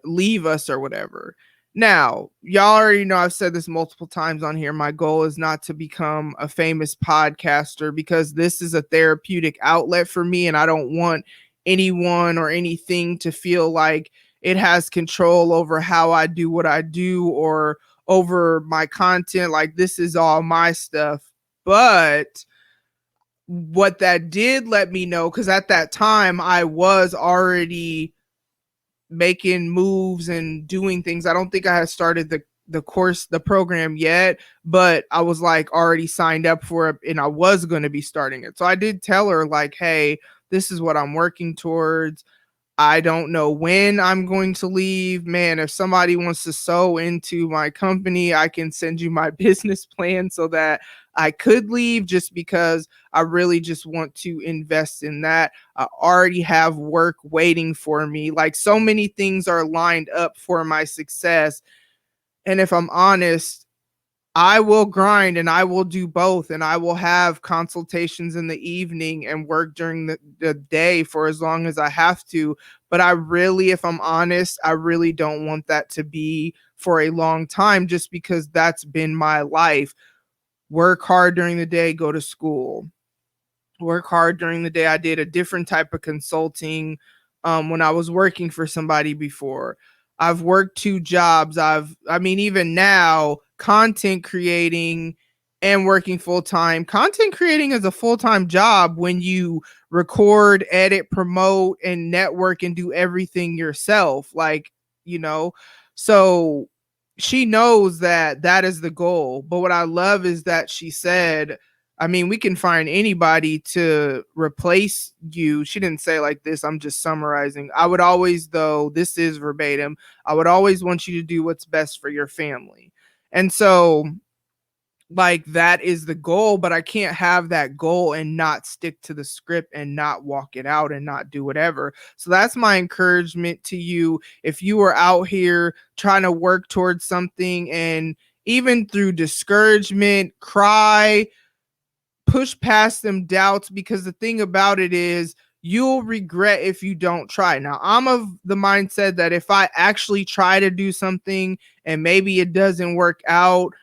leave us or whatever. Now, y'all already know I've said this multiple times on here. My goal is not to become a famous podcaster, because this is a therapeutic outlet for me, and I don't want anyone or anything to feel like it has control over how I do what I do or over my content. Like, this is all my stuff. But what that did let me know, because at that time I was already making moves and doing things. I don't think I had started the program yet, but I was like already signed up for it and I was going to be starting it. So I did tell her like, hey, this is what I'm working towards. I don't know when I'm going to leave. Man, if somebody wants to sew into my company, I can send you my business plan so that I could leave, just because I really just want to invest in that. I already have work waiting for me. Like, so many things are lined up for my success. And if I'm honest, I will grind and I will do both, and I will have consultations in the evening and work during the day for as long as I have to. But I really, if I'm honest, I really don't want that to be for a long time, just because that's been my life. Work hard during the day, go to school, work hard during the day. I did a different type of consulting when I was working for somebody before. I've worked 2 jobs. I mean, even now, content creating and working full time. Content creating is a full time job when you record, edit, promote, and network and do everything yourself. Like, you know, so she knows that that is the goal. But what I love is that she said, I mean, we can find anybody to replace you. She didn't say like this. I'm just summarizing. I would always, though, this is verbatim, I would always want you to do what's best for your family. And so, like, that is the goal, but I can't have that goal and not stick to the script and not walk it out and not do whatever. So that's my encouragement to you. If you are out here trying to work towards something, and even through discouragement, cry, push past them doubts, because the thing about it is, you'll regret if you don't try. Now, I'm of the mindset that if I actually try to do something and maybe it doesn't work out,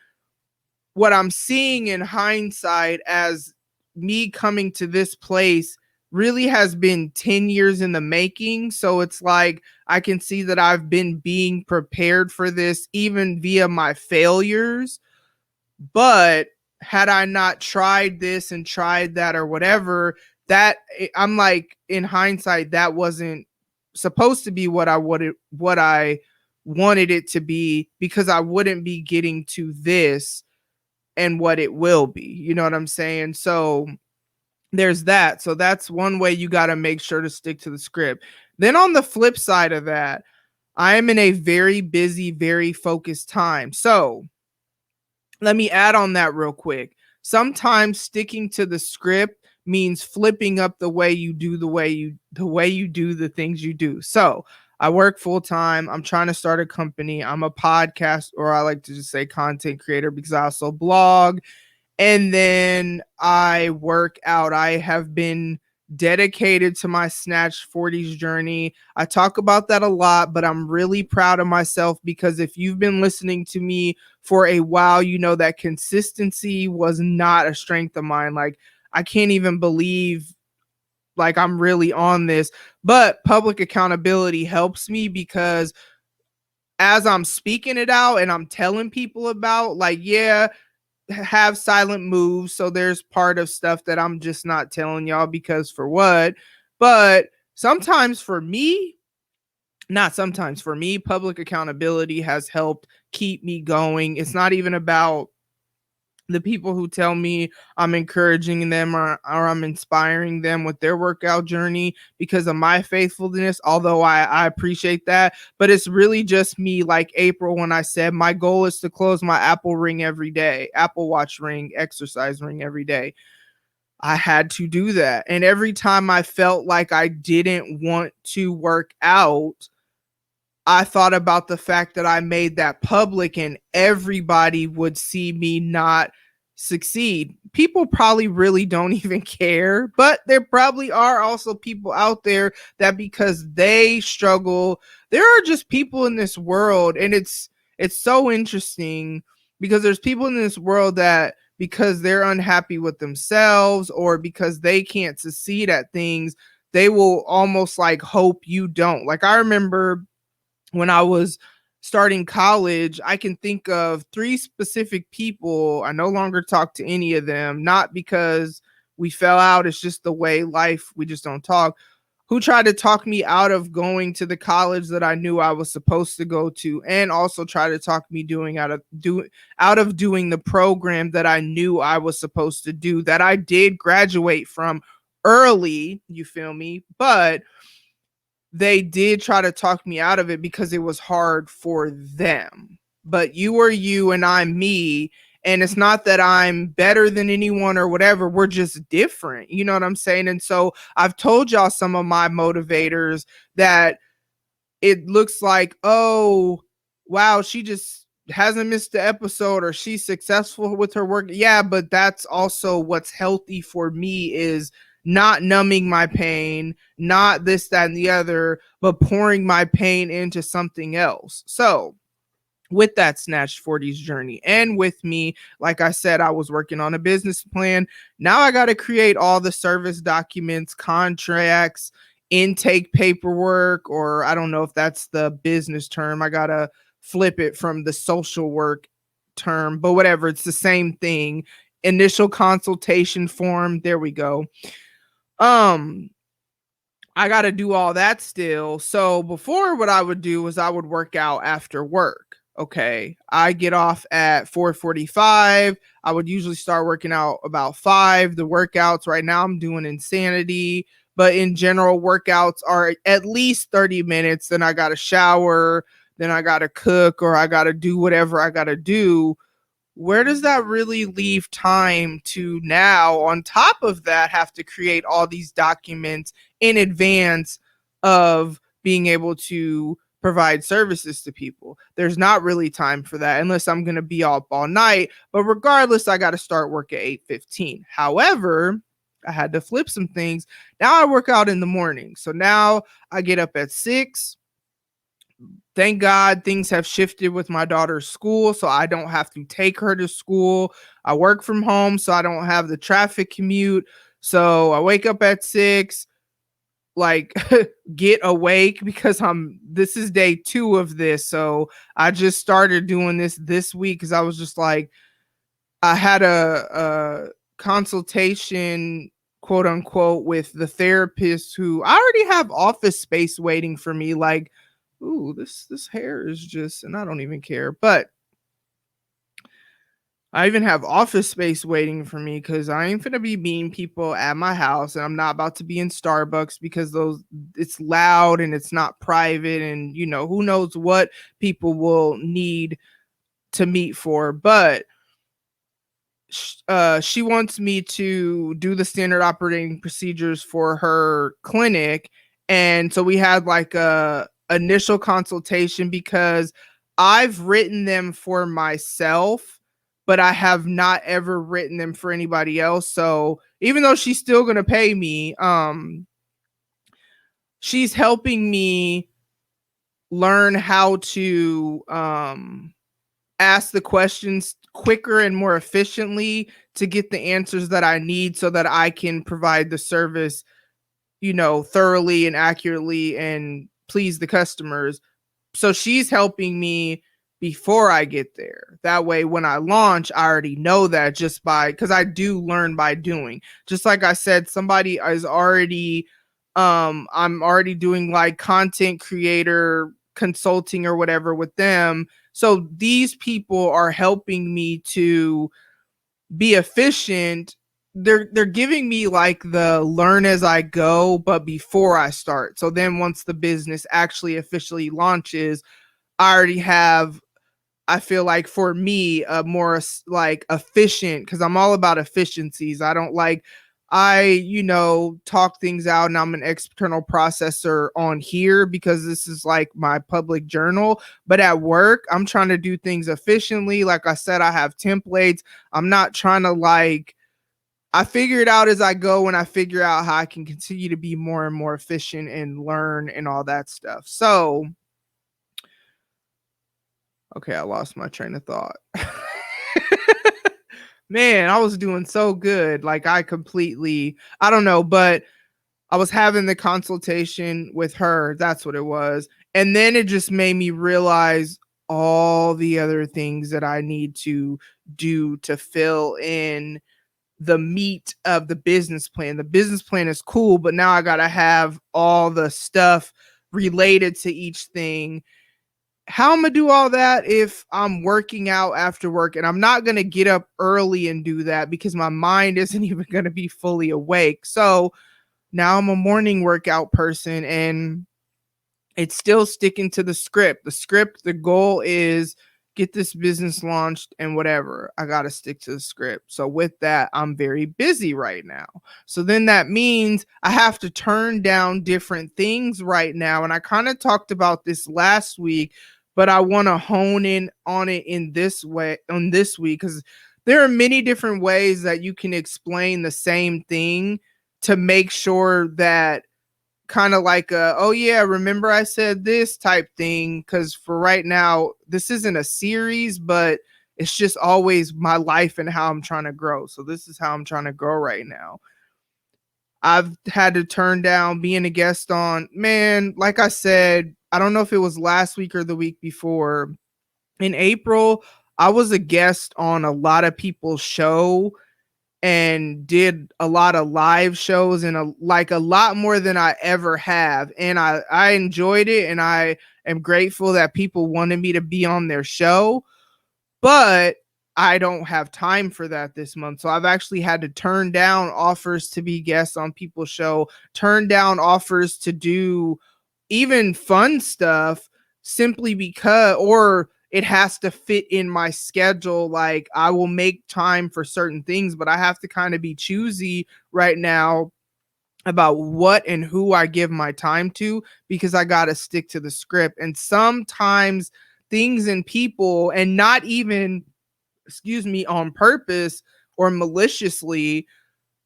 what I'm seeing in hindsight as me coming to this place really has been 10 years in the making. So it's like I can see that I've been being prepared for this even via my failures. But had I not tried this and tried that or whatever, that I'm like, in hindsight, that wasn't supposed to be what I wanted it to be, because I wouldn't be getting to this and what it will be. You know what I'm saying? So there's that. So that's one way you got to make sure to stick to the script. Then on the flip side of that, I am in a very busy, very focused time. So let me add on that real quick. Sometimes sticking to the script means flipping up the way you do the things you do. So I work full time. I'm trying to start a company. I'm a podcast, or I like to just say content creator, because I also blog. And then I work out. I have been dedicated to my Snatch 40s journey. I talk about that a lot, but I'm really proud of myself, because if you've been listening to me for a while, you know that consistency was not a strength of mine. Like, I can't even believe like I'm really on this, but public accountability helps me, because as I'm speaking it out and I'm telling people about, like, yeah, have silent moves. So there's part of stuff that I'm just not telling y'all, because for what? But sometimes for me, not sometimes for me, public accountability has helped keep me going. It's not even about the people who tell me I'm encouraging them, or I'm inspiring them with their workout journey because of my faithfulness, although I appreciate that. But it's really just me, like April, when I said my goal is to close my Apple ring every day, Apple Watch ring, exercise ring every day. I had to do that. And every time I felt like I didn't want to work out, I thought about the fact that I made that public and everybody would see me not succeed. People probably really don't even care, but there probably are also people out there that, because they struggle, there are just people in this world, and it's so interesting, because there's people in this world that, because they're unhappy with themselves or because they can't succeed at things, they will almost like hope you don't. Like, I remember when I was starting college, I can think of 3 specific people. I no longer talk to any of them, not because we fell out. It's just the way life, we just don't talk. who tried to talk me out of going to the college that I knew I was supposed to go to, and also tried to talk me out of doing the program that I knew I was supposed to do, that I did graduate from early, you feel me? But they did try to talk me out of it because it was hard for them. But you are you and I'm me. And it's not that I'm better than anyone or whatever. We're just different. You know what I'm saying? And so I've told y'all some of my motivators that it looks like, oh, wow, she just hasn't missed the episode, or she's successful with her work. Yeah, but that's also what's healthy for me, is not numbing my pain, not this, that, and the other, but pouring my pain into something else. So with that Snatched 40s journey, and with me, like I said, I was working on a business plan. Now I got to create all the service documents, contracts, intake paperwork, or I don't know if that's the business term. I got to flip it from the social work term, but whatever, it's the same thing. Initial consultation form. There we go. I got to do all that still. So before, what I would do was I would work out after work. Okay. I get off at 4:45. I would usually start working out about 5. The workouts right now I'm doing Insanity, but in general, workouts are at least 30 minutes. Then I got to shower. Then I got to cook, or I got to do whatever I got to do. Where does that really leave time to now, on top of that, have to create all these documents in advance of being able to provide services to people? There's not really time for that unless I'm going to be up all night. But regardless, I got to start work at 8:15. However, I had to flip some things. Now I work out in the morning. So now I get up at 6. Thank God things have shifted with my daughter's school, so I don't have to take her to school. I work from home, so I don't have the traffic commute. So I wake up at 6, like get awake, because this is day 2 of this. So I just started doing this week because I was just like, I had a consultation, quote unquote, with the therapist, who I already have office space waiting for me. Like, ooh, this hair is just, and I don't even care, but I even have office space waiting for me, because I ain't gonna be meeting people at my house, and I'm not about to be in Starbucks, because it's loud and it's not private, and who knows what people will need to meet for. But she wants me to do the standard operating procedures for her clinic. And so we had like a initial consultation, because I've written them for myself, but I have not ever written them for anybody else. So even though she's still going to pay me, she's helping me learn how to ask the questions quicker and more efficiently to get the answers that I need, so that I can provide the service, thoroughly and accurately, and please the customers. So she's helping me before I get there. That way, when I launch, I already know that, just because I do learn by doing. Just like I said, somebody is already, I'm already doing like content creator consulting or whatever with them. So these people are helping me to be efficient. They're giving me like the learn as I go, but before I start. So then once the business actually officially launches, I already have, I feel like, for me, a more like efficient, because I'm all about efficiencies. I don't like, talk things out, and I'm an external processor on here because this is like my public journal. But at work, I'm trying to do things efficiently. Like I said, I have templates. I'm not trying to I figure it out as I go, and I figure out how I can continue to be more and more efficient and learn and all that stuff. So, okay, I lost my train of thought. Man, I was doing so good. Like I don't know, but I was having the consultation with her. That's what it was. And then it just made me realize all the other things that I need to do to fill in the meat of the business plan. The business plan is cool, but now I got to have all the stuff related to each thing. How I'm going to do all that if I'm working out after work, and I'm not going to get up early and do that because my mind isn't even going to be fully awake. So now I'm a morning workout person, and it's still sticking to the script. The goal is get this business launched and whatever. I got to stick to the script. So with that, I'm very busy right now. So then that means I have to turn down different things right now. And I kind of talked about this last week, but I want to hone in on it in this way on this week, because there are many different ways that you can explain the same thing to make sure that kind of like oh yeah, remember I said this type thing. Because for right now, this isn't a series, but it's just always my life and how I'm trying to grow. So this is how I'm trying to grow right now. I've had to turn down being a guest on, man, like I said, I don't know if it was last week or the week before. In April, I was a guest on a lot of people's show and did a lot of live shows, and a lot more than I ever have. And I enjoyed it, and I am grateful that people wanted me to be on their show, but I don't have time for that this month. So I've actually had to turn down offers to be guests on people's show, turn down offers to do even fun stuff simply because, or it has to fit in my schedule. Like, I will make time for certain things, but I have to kind of be choosy right now about what and who I give my time to, because I got to stick to the script. And sometimes things and people, and not even, on purpose or maliciously,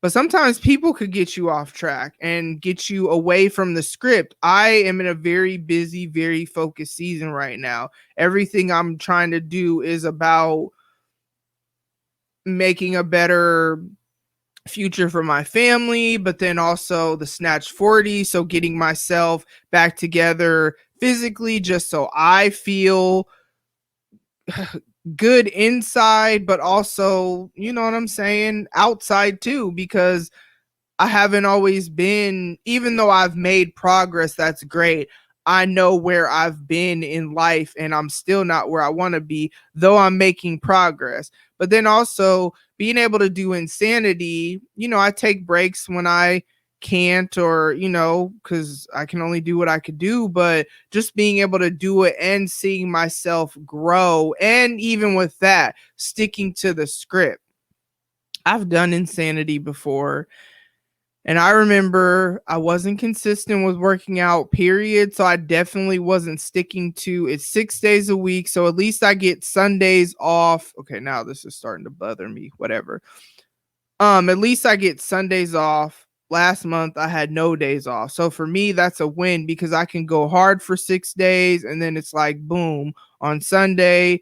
but sometimes people could get you off track and get you away from the script. I am in a very busy, very focused season right now. Everything I'm trying to do is about making a better future for my family, but then also the Snatch 40. So getting myself back together physically, just so I feel good inside, but also, you know what I'm saying, outside too, because I haven't always been, even though I've made progress, that's great. I know where I've been in life, and I'm still not where I want to be, though I'm making progress. But then also being able to do Insanity, I take breaks when I can't, or, because I can only do what I could do, but just being able to do it and seeing myself grow. And even with that, sticking to the script. I've done Insanity before, and I remember I wasn't consistent with working out, period. So I definitely wasn't sticking to it 6 days a week. So at least I get Sundays off. Okay, now this is starting to bother me. Whatever. At least I get Sundays off. Last month I had no days off. So for me, that's a win, because I can go hard for 6 days, and then it's like, boom, on Sunday,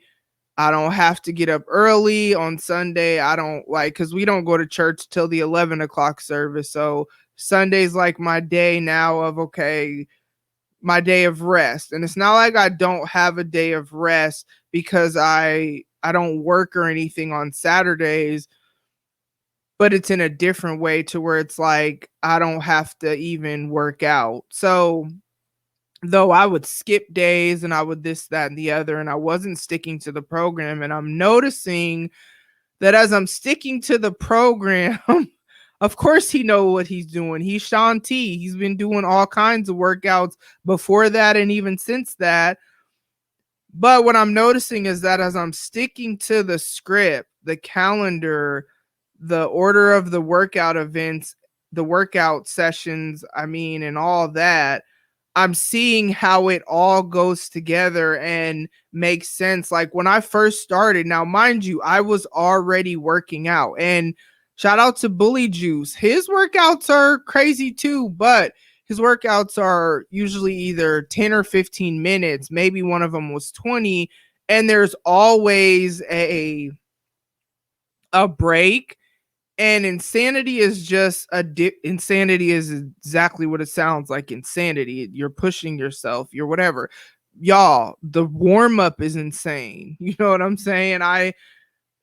I don't have to get up early on Sunday. I don't because we don't go to church till the 11 o'clock service. So Sunday's like my day now of, okay, my day of rest. And it's not like I don't have a day of rest because I don't work or anything on Saturdays, but it's in a different way to where it's like I don't have to even work out. So though I would skip days and I would this, that, and the other, and I wasn't sticking to the program. And I'm noticing that as I'm sticking to the program, of course he knows what he's doing. He's Sean T. He's been doing all kinds of workouts before that and even since that. But what I'm noticing is that as I'm sticking to the script, the calendar, the order of the workout events, the workout sessions, and all that, I'm seeing how it all goes together and makes sense. Like when I first started, now mind you, I was already working out, and shout out to Bully Juice. His workouts are crazy too, but his workouts are usually either 10 or 15 minutes. Maybe one of them was 20, and there's always a break. And Insanity is just Insanity is exactly what it sounds like. Insanity. You're pushing yourself. You're whatever. Y'all, the warm up is insane. You know what I'm saying?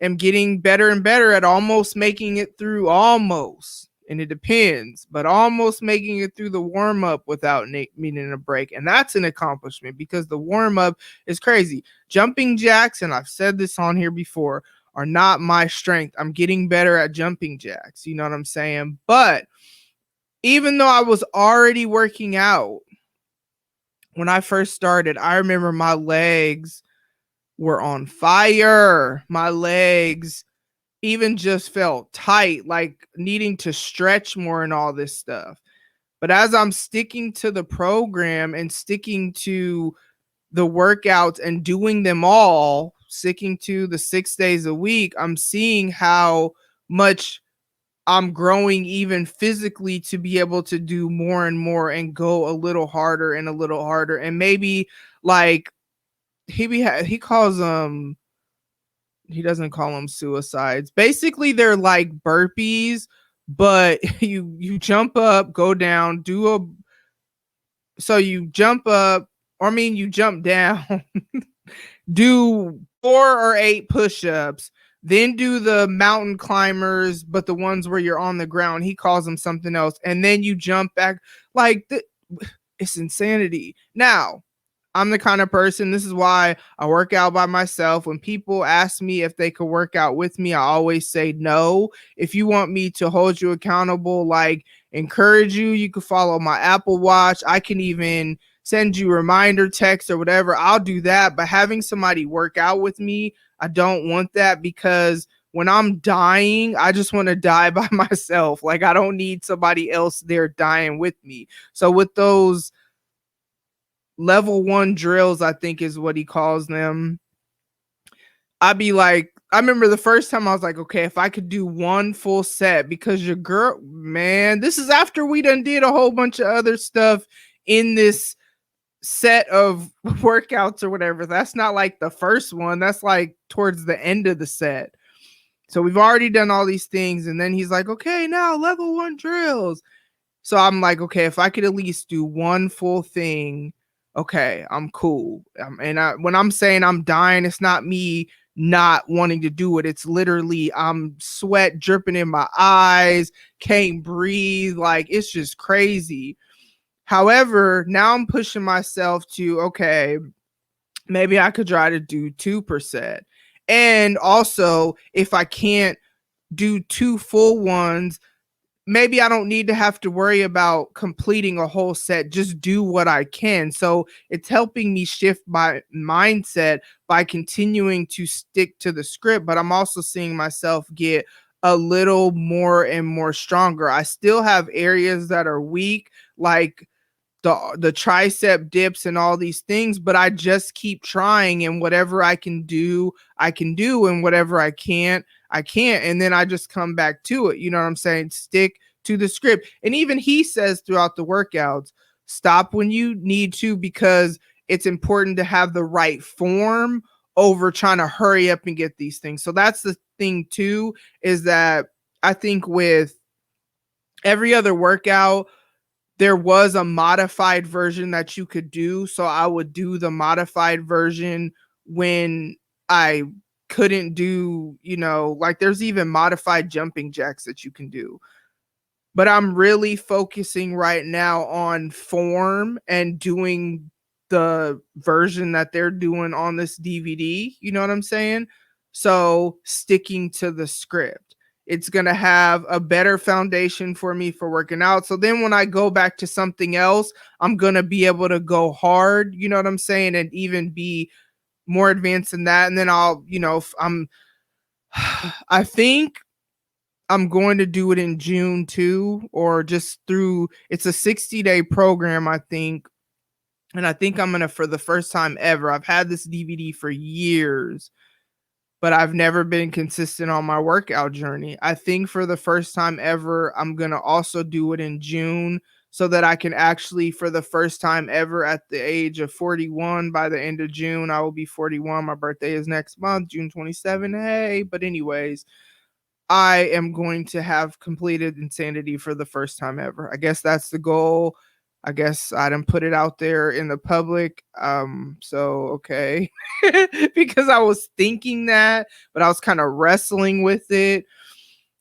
am getting better and better at almost making it through, almost, and it depends, but almost making it through the warm up without needing a break. And that's an accomplishment because the warm up is crazy. Jumping jacks, and I've said this on here before, are not my strength. I'm getting better at jumping jacks. You know what I'm saying? But even though I was already working out when I first started, I remember my legs were on fire. My legs even just felt tight, like needing to stretch more and all this stuff. But as I'm sticking to the program and sticking to the workouts and doing them all, sticking to the 6 days a week, I'm seeing how much I'm growing even physically to be able to do more and more and go a little harder and a little harder. And maybe like he calls them, he doesn't call them suicides. Basically, they're like burpees, but you jump up, go down, so you jump up, or I mean you jump down, do 4 or 8 push-ups, then do the mountain climbers, but the ones where you're on the ground. He calls them something else, and then you jump back. Like it's insanity. Now, I'm the kind of person, this is why I work out by myself. When people ask me if they could work out with me, I always say no. If you want me to hold you accountable, like encourage you, you can follow my Apple Watch. I can even send you reminder text or whatever. I'll do that. But having somebody work out with me, I don't want that, because when I'm dying, I just want to die by myself. Like I don't need somebody else there dying with me. So with those level 1 drills, I think is what he calls them, I'd be like, I remember the first time I was like, okay, if I could do one full set, because your girl, man, this is after we done did a whole bunch of other stuff in this set of workouts or whatever. That's not like the first one. That's like towards the end of the set. So we've already done all these things. And then he's like, okay, now level 1 drills. So I'm like, okay, if I could at least do one full thing, okay, I'm cool. And when I'm saying I'm dying, it's not me not wanting to do it. It's literally I'm sweat dripping in my eyes, can't breathe. Like it's just crazy. However, now I'm pushing myself to, okay, maybe I could try to do 2%. And also, if I can't do 2 full ones, maybe I don't need to have to worry about completing a whole set, just do what I can. So it's helping me shift my mindset by continuing to stick to the script, but I'm also seeing myself get a little more and more stronger. I still have areas that are weak, like the tricep dips and all these things, but I just keep trying, and whatever I can do, I can do, and whatever I can't, I can't. And then I just come back to it. You know what I'm saying? Stick to the script. And even he says throughout the workouts, stop when you need to, because it's important to have the right form over trying to hurry up and get these things. So that's the thing too, is that I think with every other workout, there was a modified version that you could do. So I would do the modified version when I couldn't do, like there's even modified jumping jacks that you can do. But I'm really focusing right now on form and doing the version that they're doing on this DVD. You know what I'm saying? So sticking to the script, it's going to have a better foundation for me for working out. So then when I go back to something else, I'm going to be able to go hard, you know what I'm saying? And even be more advanced in that. And then I'll, I think I'm going to do it in June too, or just through, it's a 60-day program, I think. And I think I'm going to, for the first time ever, I've had this DVD for years, but I've never been consistent on my workout journey. I think for the first time ever, I'm going to also do it in June, so that I can actually, for the first time ever at the age of 41, by the end of June, I will be 41. My birthday is next month, June 27. Hey, but anyways, I am going to have completed insanity for the first time ever. I guess that's the goal. I guess I didn't put it out there in the public. So okay. Because I was thinking that, but I was kind of wrestling with it.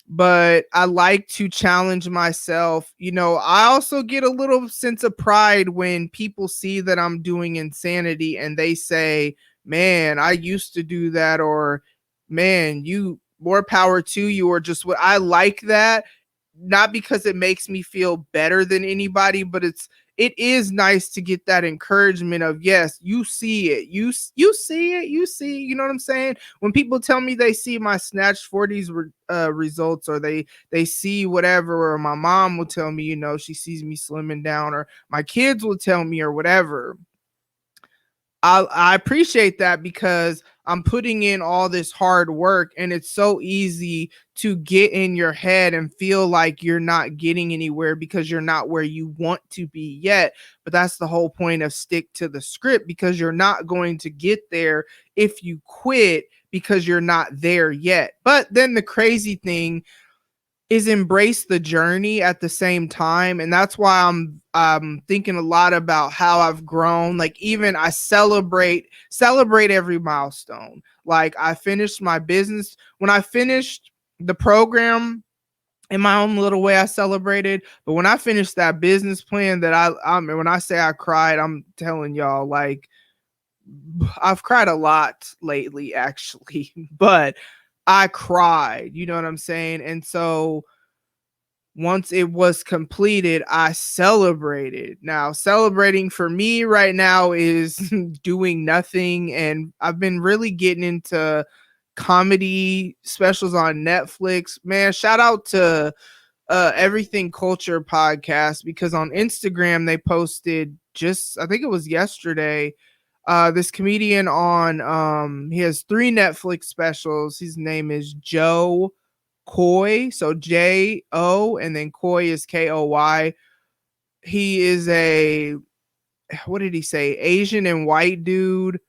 But I like to challenge myself. I also get a little sense of pride when people see that I'm doing insanity and they say, man, I used to do that, or man, you more power to you, or just what I like that. Not because it makes me feel better than anybody, but it is nice to get that encouragement of, yes, you see it, you see it, you know what I'm saying? When people tell me they see my snatch 40s results, or they see whatever, or my mom will tell me, she sees me slimming down, or my kids will tell me, or whatever, I appreciate that, because I'm putting in all this hard work, and it's so easy to get in your head and feel like you're not getting anywhere because you're not where you want to be yet. But that's the whole point of stick to the script, because you're not going to get there if you quit because you're not there yet. But then the crazy thing is, embrace the journey at the same time. And that's why I'm thinking a lot about how I've grown. Like, even I celebrate every milestone. Like, I finished my business. When I finished the program, in my own little way, I celebrated. But when I finished that business plan, that when I say I cried, I'm telling y'all, like, I've cried a lot lately, actually. But I cried, you know what I'm saying? And so once it was completed, I celebrated. Now, celebrating for me right now is doing nothing. And I've been really getting into comedy specials on Netflix. Man, shout out to Everything Culture podcast, because on Instagram they posted, just I think it was yesterday, this comedian on he has 3 Netflix specials. His name is Joe Coy, so J-O, and then Coy is K-O-Y. He is a, what did he say, Asian and white dude.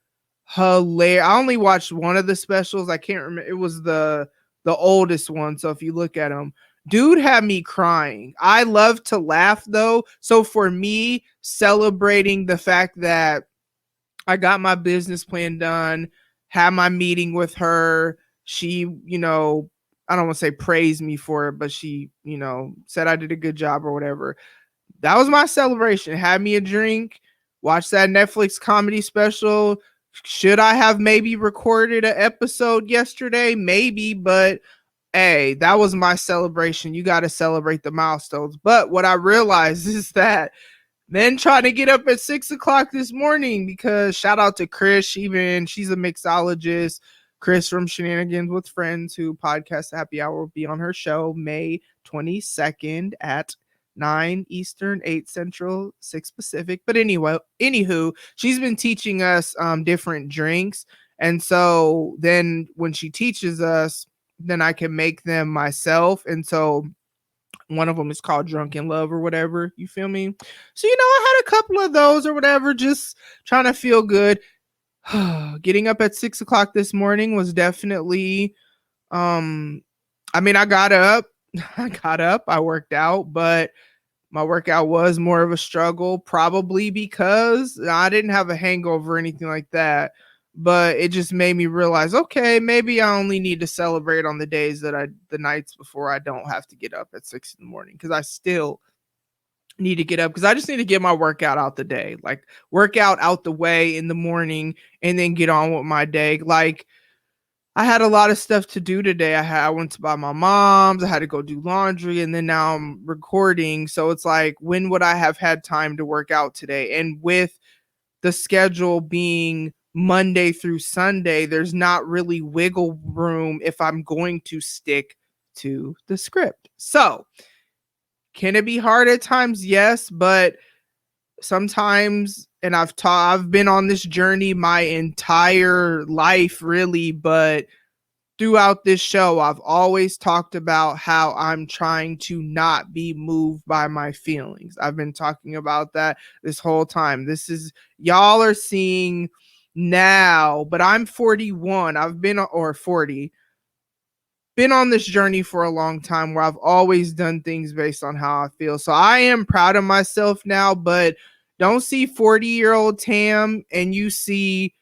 Hilarious. I only watched one of the specials. I can't remember. It was the oldest one. So if you look at him, dude had me crying. I love to laugh though. So for me, celebrating the fact that I got my business plan done, had my meeting with her. She, I don't want to say praised me for it, but she, said I did a good job or whatever. That was my celebration. Had me a drink, watched that Netflix comedy special. Should I have maybe recorded an episode yesterday? Maybe, but hey, that was my celebration. You got to celebrate the milestones. But what I realized is that then trying to get up at 6 o'clock this morning, because shout out to Khris. She's a mixologist. Khris from Shenanigans with Friends, who podcast Happy Hour, will be on her show May 22nd at 9 Eastern, 8 Central, 6 Pacific. But anywho, she's been teaching us different drinks. And so then when she teaches us, then I can make them myself. And so one of them is called Drunken Love or whatever. You feel me? So, I had a couple of those or whatever, just trying to feel good. Getting up at 6 o'clock this morning was definitely, I got up, I worked out, but my workout was more of a struggle, probably because I didn't have a hangover or anything like that. But it just made me realize, okay, maybe I only need to celebrate on the days the nights before I don't have to get up at 6 in the morning, because I still need to get up, because I just need to get my workout out the day, like workout out the way in the morning, and then get on with my day. Like, I had a lot of stuff to do today. I went to buy my mom's, I had to go do laundry, and then now I'm recording. So it's like, when would I have had time to work out today? And with the schedule being Monday through Sunday, there's not really wiggle room if I'm going to stick to the script. So, can it be hard at times? Yes, but sometimes, and I've been on this journey my entire life, really, but throughout this show, I've always talked about how I'm trying to not be moved by my feelings. I've been talking about that this whole time. This is, y'all are seeing now, but I'm 41. Or 40. been on this journey for a long time where I've always done things based on how I feel. So I am proud of myself now, but don't see 40-year-old Tam and you see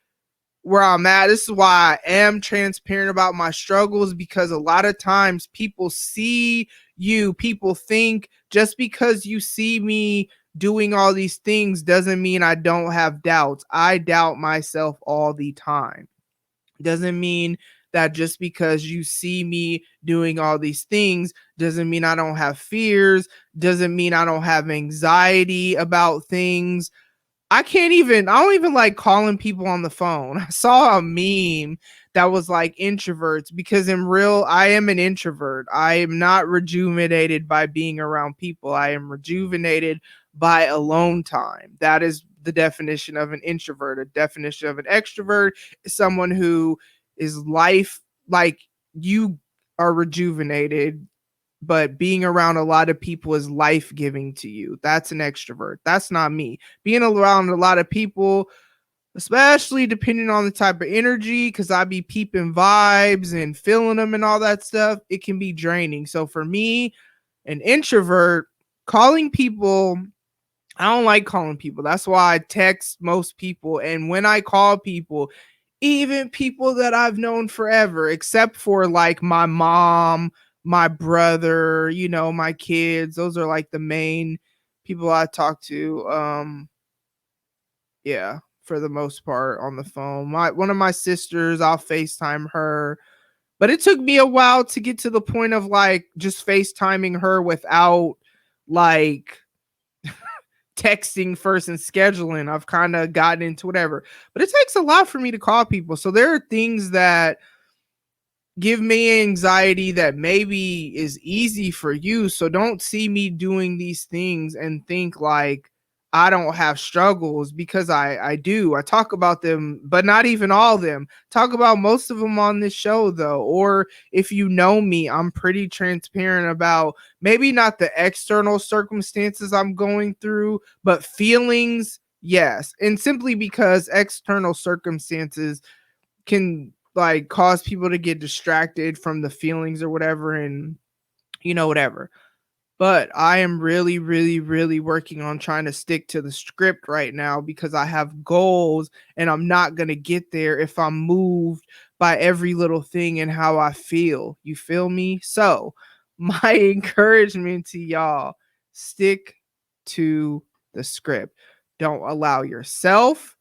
where I'm at. This is why I am transparent about my struggles, because a lot of times people see you, people think just because you see me doing all these things doesn't mean I don't have doubts. I doubt myself all the time. Doesn't mean that just because you see me doing all these things doesn't mean I don't have fears, doesn't mean I don't have anxiety about things. I don't even like calling people on the phone. I saw a meme that was like introverts, because in real, I am an introvert. I am not rejuvenated by being around people. I am rejuvenated by alone time. That is the definition of an introvert. A definition of an extrovert is someone who is life, like you are rejuvenated, but being around a lot of people is life giving to you. That's an extrovert. That's not me. Being around a lot of people, especially depending on the type of energy, because I be peeping vibes and feeling them and all that stuff, it can be draining. So for me, an introvert, calling people, I don't like calling people. That's why I text most people. And when I call people, even people that I've known forever, except for like my mom, my brother, my kids, those are like the main people I talk to. Yeah, for the most part on the phone. One of my sisters, I'll FaceTime her. But it took me a while to get to the point of like just FaceTiming her without like texting first and scheduling. I've kind of gotten into whatever. But it takes a lot for me to call people. So there are things that give me anxiety that maybe is easy for you. So don't see me doing these things and think like I don't have struggles, because I do. I talk about them, but not even all of them. Talk about most of them on this show though. Or if you know me, I'm pretty transparent about maybe not the external circumstances I'm going through, but feelings, yes. And simply because external circumstances can like cause people to get distracted from the feelings or whatever, and whatever. But I am really, really, really working on trying to stick to the script right now, because I have goals and I'm not going to get there if I'm moved by every little thing and how I feel. You feel me? So my encouragement to y'all, stick to the script. Don't allow yourself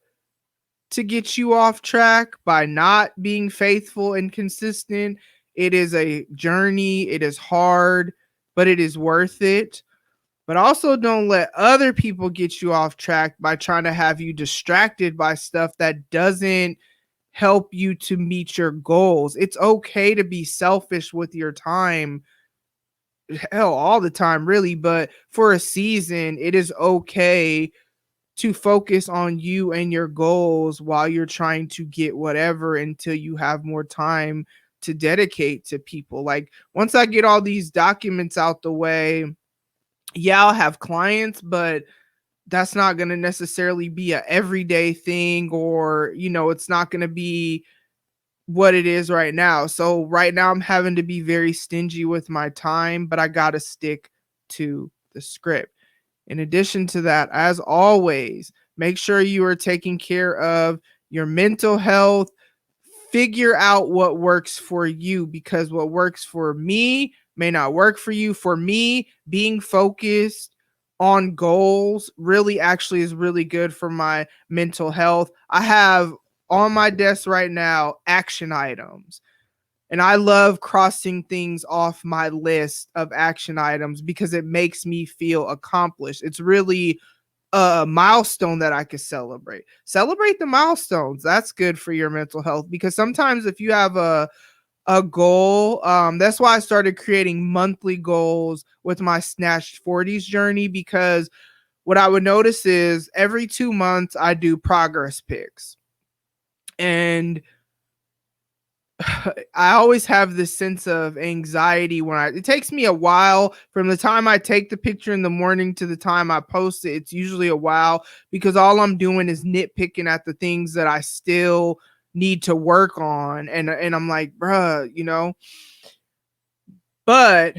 to get you off track by not being faithful and consistent. It is a journey. It is hard, but it is worth it. But also don't let other people get you off track by trying to have you distracted by stuff that doesn't help you to meet your goals. It's okay to be selfish with your time. Hell, all the time, really. But for a season, it is okay to focus on you and your goals while you're trying to get whatever until you have more time to dedicate to people. Like once I get all these documents out the way, yeah, I'll have clients, but that's not going to necessarily be a everyday thing, or it's not going to be what it is right now. So right now I'm having to be very stingy with my time, but I got to stick to the script. In addition to that, as always, make sure you are taking care of your mental health. Figure out what works for you, because what works for me may not work for you. For me, being focused on goals really actually is really good for my mental health. I have on my desk right now action items. And I love crossing things off my list of action items because it makes me feel accomplished. It's really a milestone that I could celebrate. Celebrate the milestones. That's good for your mental health, because sometimes if you have a goal, that's why I started creating monthly goals with my Snatched 40s journey, because what I would notice is every 2 months I do progress pics. And I always have this sense of anxiety when it takes me a while from the time I take the picture in the morning to the time I post it. It's usually a while, because all I'm doing is nitpicking at the things that I still need to work on. And I'm like, bruh, But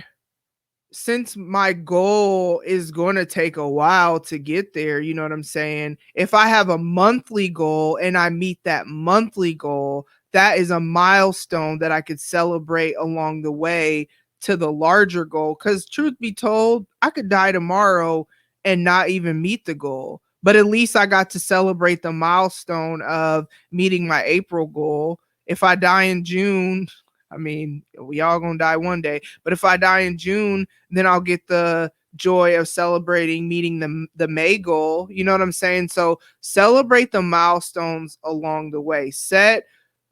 since my goal is going to take a while to get there, you know what I'm saying? If I have a monthly goal and I meet that monthly goal, that is a milestone that I could celebrate along the way to the larger goal. Because, truth be told, I could die tomorrow and not even meet the goal. But at least I got to celebrate the milestone of meeting my April goal. If I die in June, I mean, we all gonna die one day. But if I die in June, then I'll get the joy of celebrating meeting the May goal. You know what I'm saying? So celebrate the milestones along the way. Set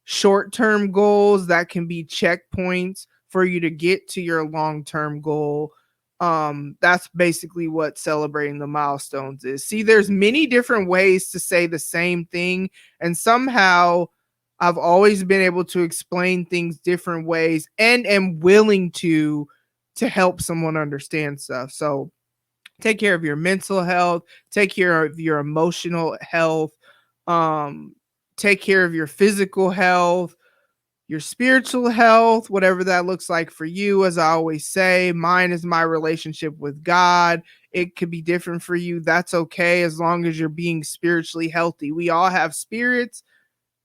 short-term goals that can be checkpoints for you to get to your long-term goal. That's basically what celebrating the milestones is. See, there's many different ways to say the same thing, and somehow I've always been able to explain things different ways and am willing to help someone understand stuff. So take care of your mental health, take care of your emotional health, um, take care of your physical health, your spiritual health, whatever that looks like for you. As I always say, mine is my relationship with God. It could be different for you. That's okay, as long as you're being spiritually healthy. We all have spirits,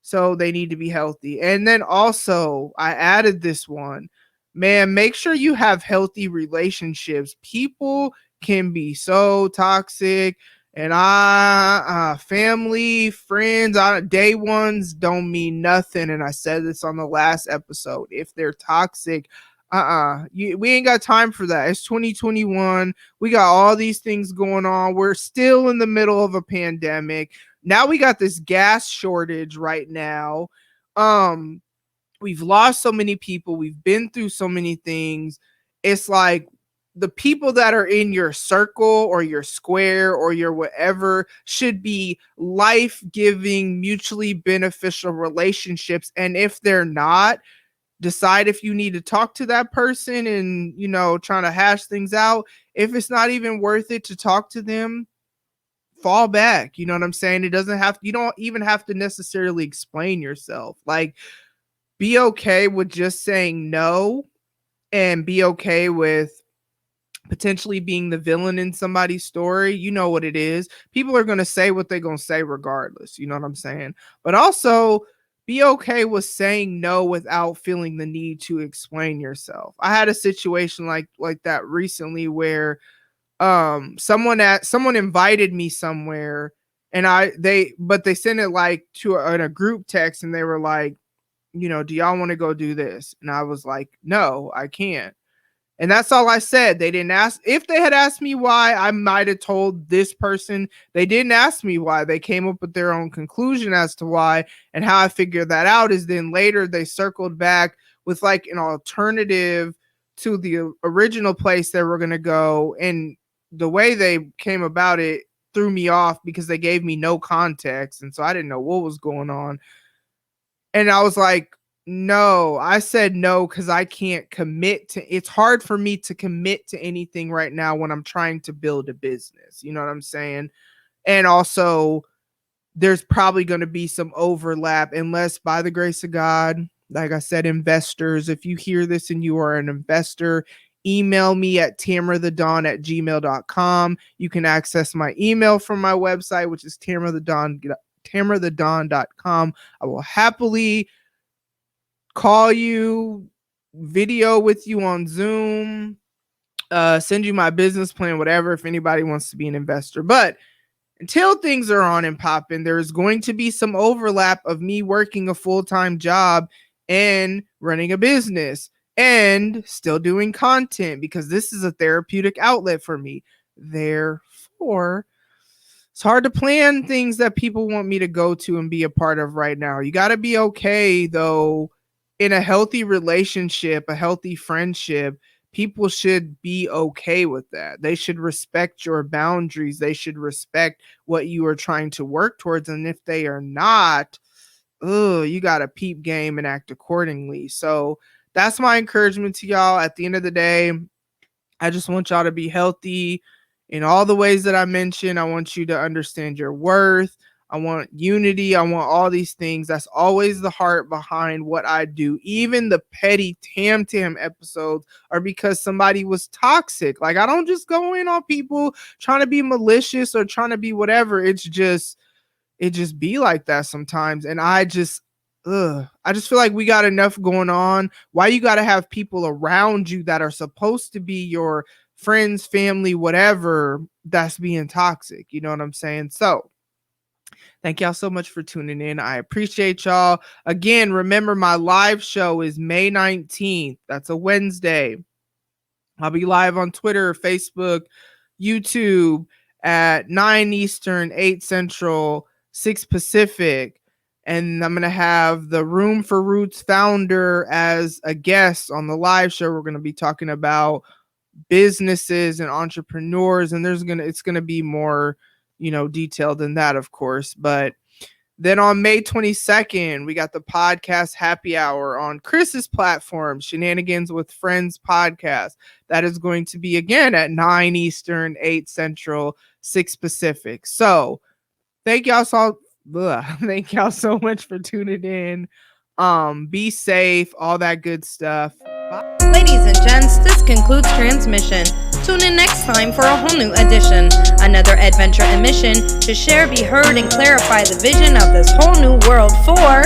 so they need to be healthy. And then also, I added this one. Man, make sure you have healthy relationships. People can be so toxic, and family, friends, day ones don't mean nothing. And I said this on the last episode. If they're toxic, we ain't got time for that. It's 2021. We got all these things going on. We're still in the middle of a pandemic. Now we got this gas shortage right now. We've lost so many people. We've been through so many things. It's like the people that are in your circle or your square or your whatever should be life-giving, mutually beneficial relationships. And if they're not, decide if you need to talk to that person and, trying to hash things out. If it's not even worth it to talk to them, fall back. You know what I'm saying? You don't even have to necessarily explain yourself. Like, be okay with just saying no, and be okay with potentially being the villain in somebody's story. You know what it is. People are going to say what they're going to say regardless. You know what I'm saying? But also be okay with saying no without feeling the need to explain yourself. I had a situation like that recently where someone invited me somewhere, and they sent it like in a group text, and they were like, do y'all want to go do this? And I was like, no, I can't. And that's all I said. They didn't ask. If they had asked me why, I might have told this person. They didn't ask me why. They came up with their own conclusion as to why. And how I figured that out is then later they circled back with like an alternative to the original place they were going to go. And the way they came about it threw me off because they gave me no context. And so I didn't know what was going on. And I was like, no, I said no because I can't commit to. It's hard for me to commit to anything right now when I'm trying to build a business. You know what I'm saying? And also, there's probably going to be some overlap, unless by the grace of God, like I said, investors, if you hear this and you are an investor, email me at tamarathedon@gmail.com. You can access my email from my website, which is tamarathedon.com. I will happily call you, video with you on Zoom, send you my business plan, whatever, if anybody wants to be an investor. But until things are on and popping, there's going to be some overlap of me working a full-time job and running a business and still doing content, because this is a therapeutic outlet for me. Therefore, it's hard to plan things that people want me to go to and be a part of right now. You got to be okay, though. In a healthy relationship, a healthy friendship, people should be okay with that. They should respect your boundaries. They should respect what you are trying to work towards. And if they are not, you got to peep game and act accordingly. So that's my encouragement to y'all. At the end of the day, I just want y'all to be healthy in all the ways that I mentioned. I want you to understand your worth. I want unity. I want all these things. That's always the heart behind what I do. Even the petty tam episodes are because somebody was toxic. Like, I don't just go in on people trying to be malicious or trying to be whatever. It just be like that sometimes. And I just feel like we got enough going on. Why you got to have people around you that are supposed to be your friends, family, whatever, that's being toxic? You know what I'm saying? So thank y'all so much for tuning in. I appreciate y'all. Again, remember my live show is May 19th. That's a Wednesday. I'll be live on Twitter, Facebook, YouTube at 9 Eastern, 8 Central, 6 Pacific. And I'm going to have the Room for Roots founder as a guest on the live show. We're going to be talking about businesses and entrepreneurs, and it's going to be more, detailed than that, of course. But then on May 22nd, we got the podcast happy hour on Chris's platform, Shenanigans with Friends podcast. That is going to be again at 9 Eastern, 8 Central, 6 Pacific. So thank y'all so much for tuning in. Be safe, all that good stuff. Bye. Ladies and gents, this concludes transmission. Tune in next time for a whole new edition. Another adventure and mission to share, be heard, and clarify the vision of this whole new world for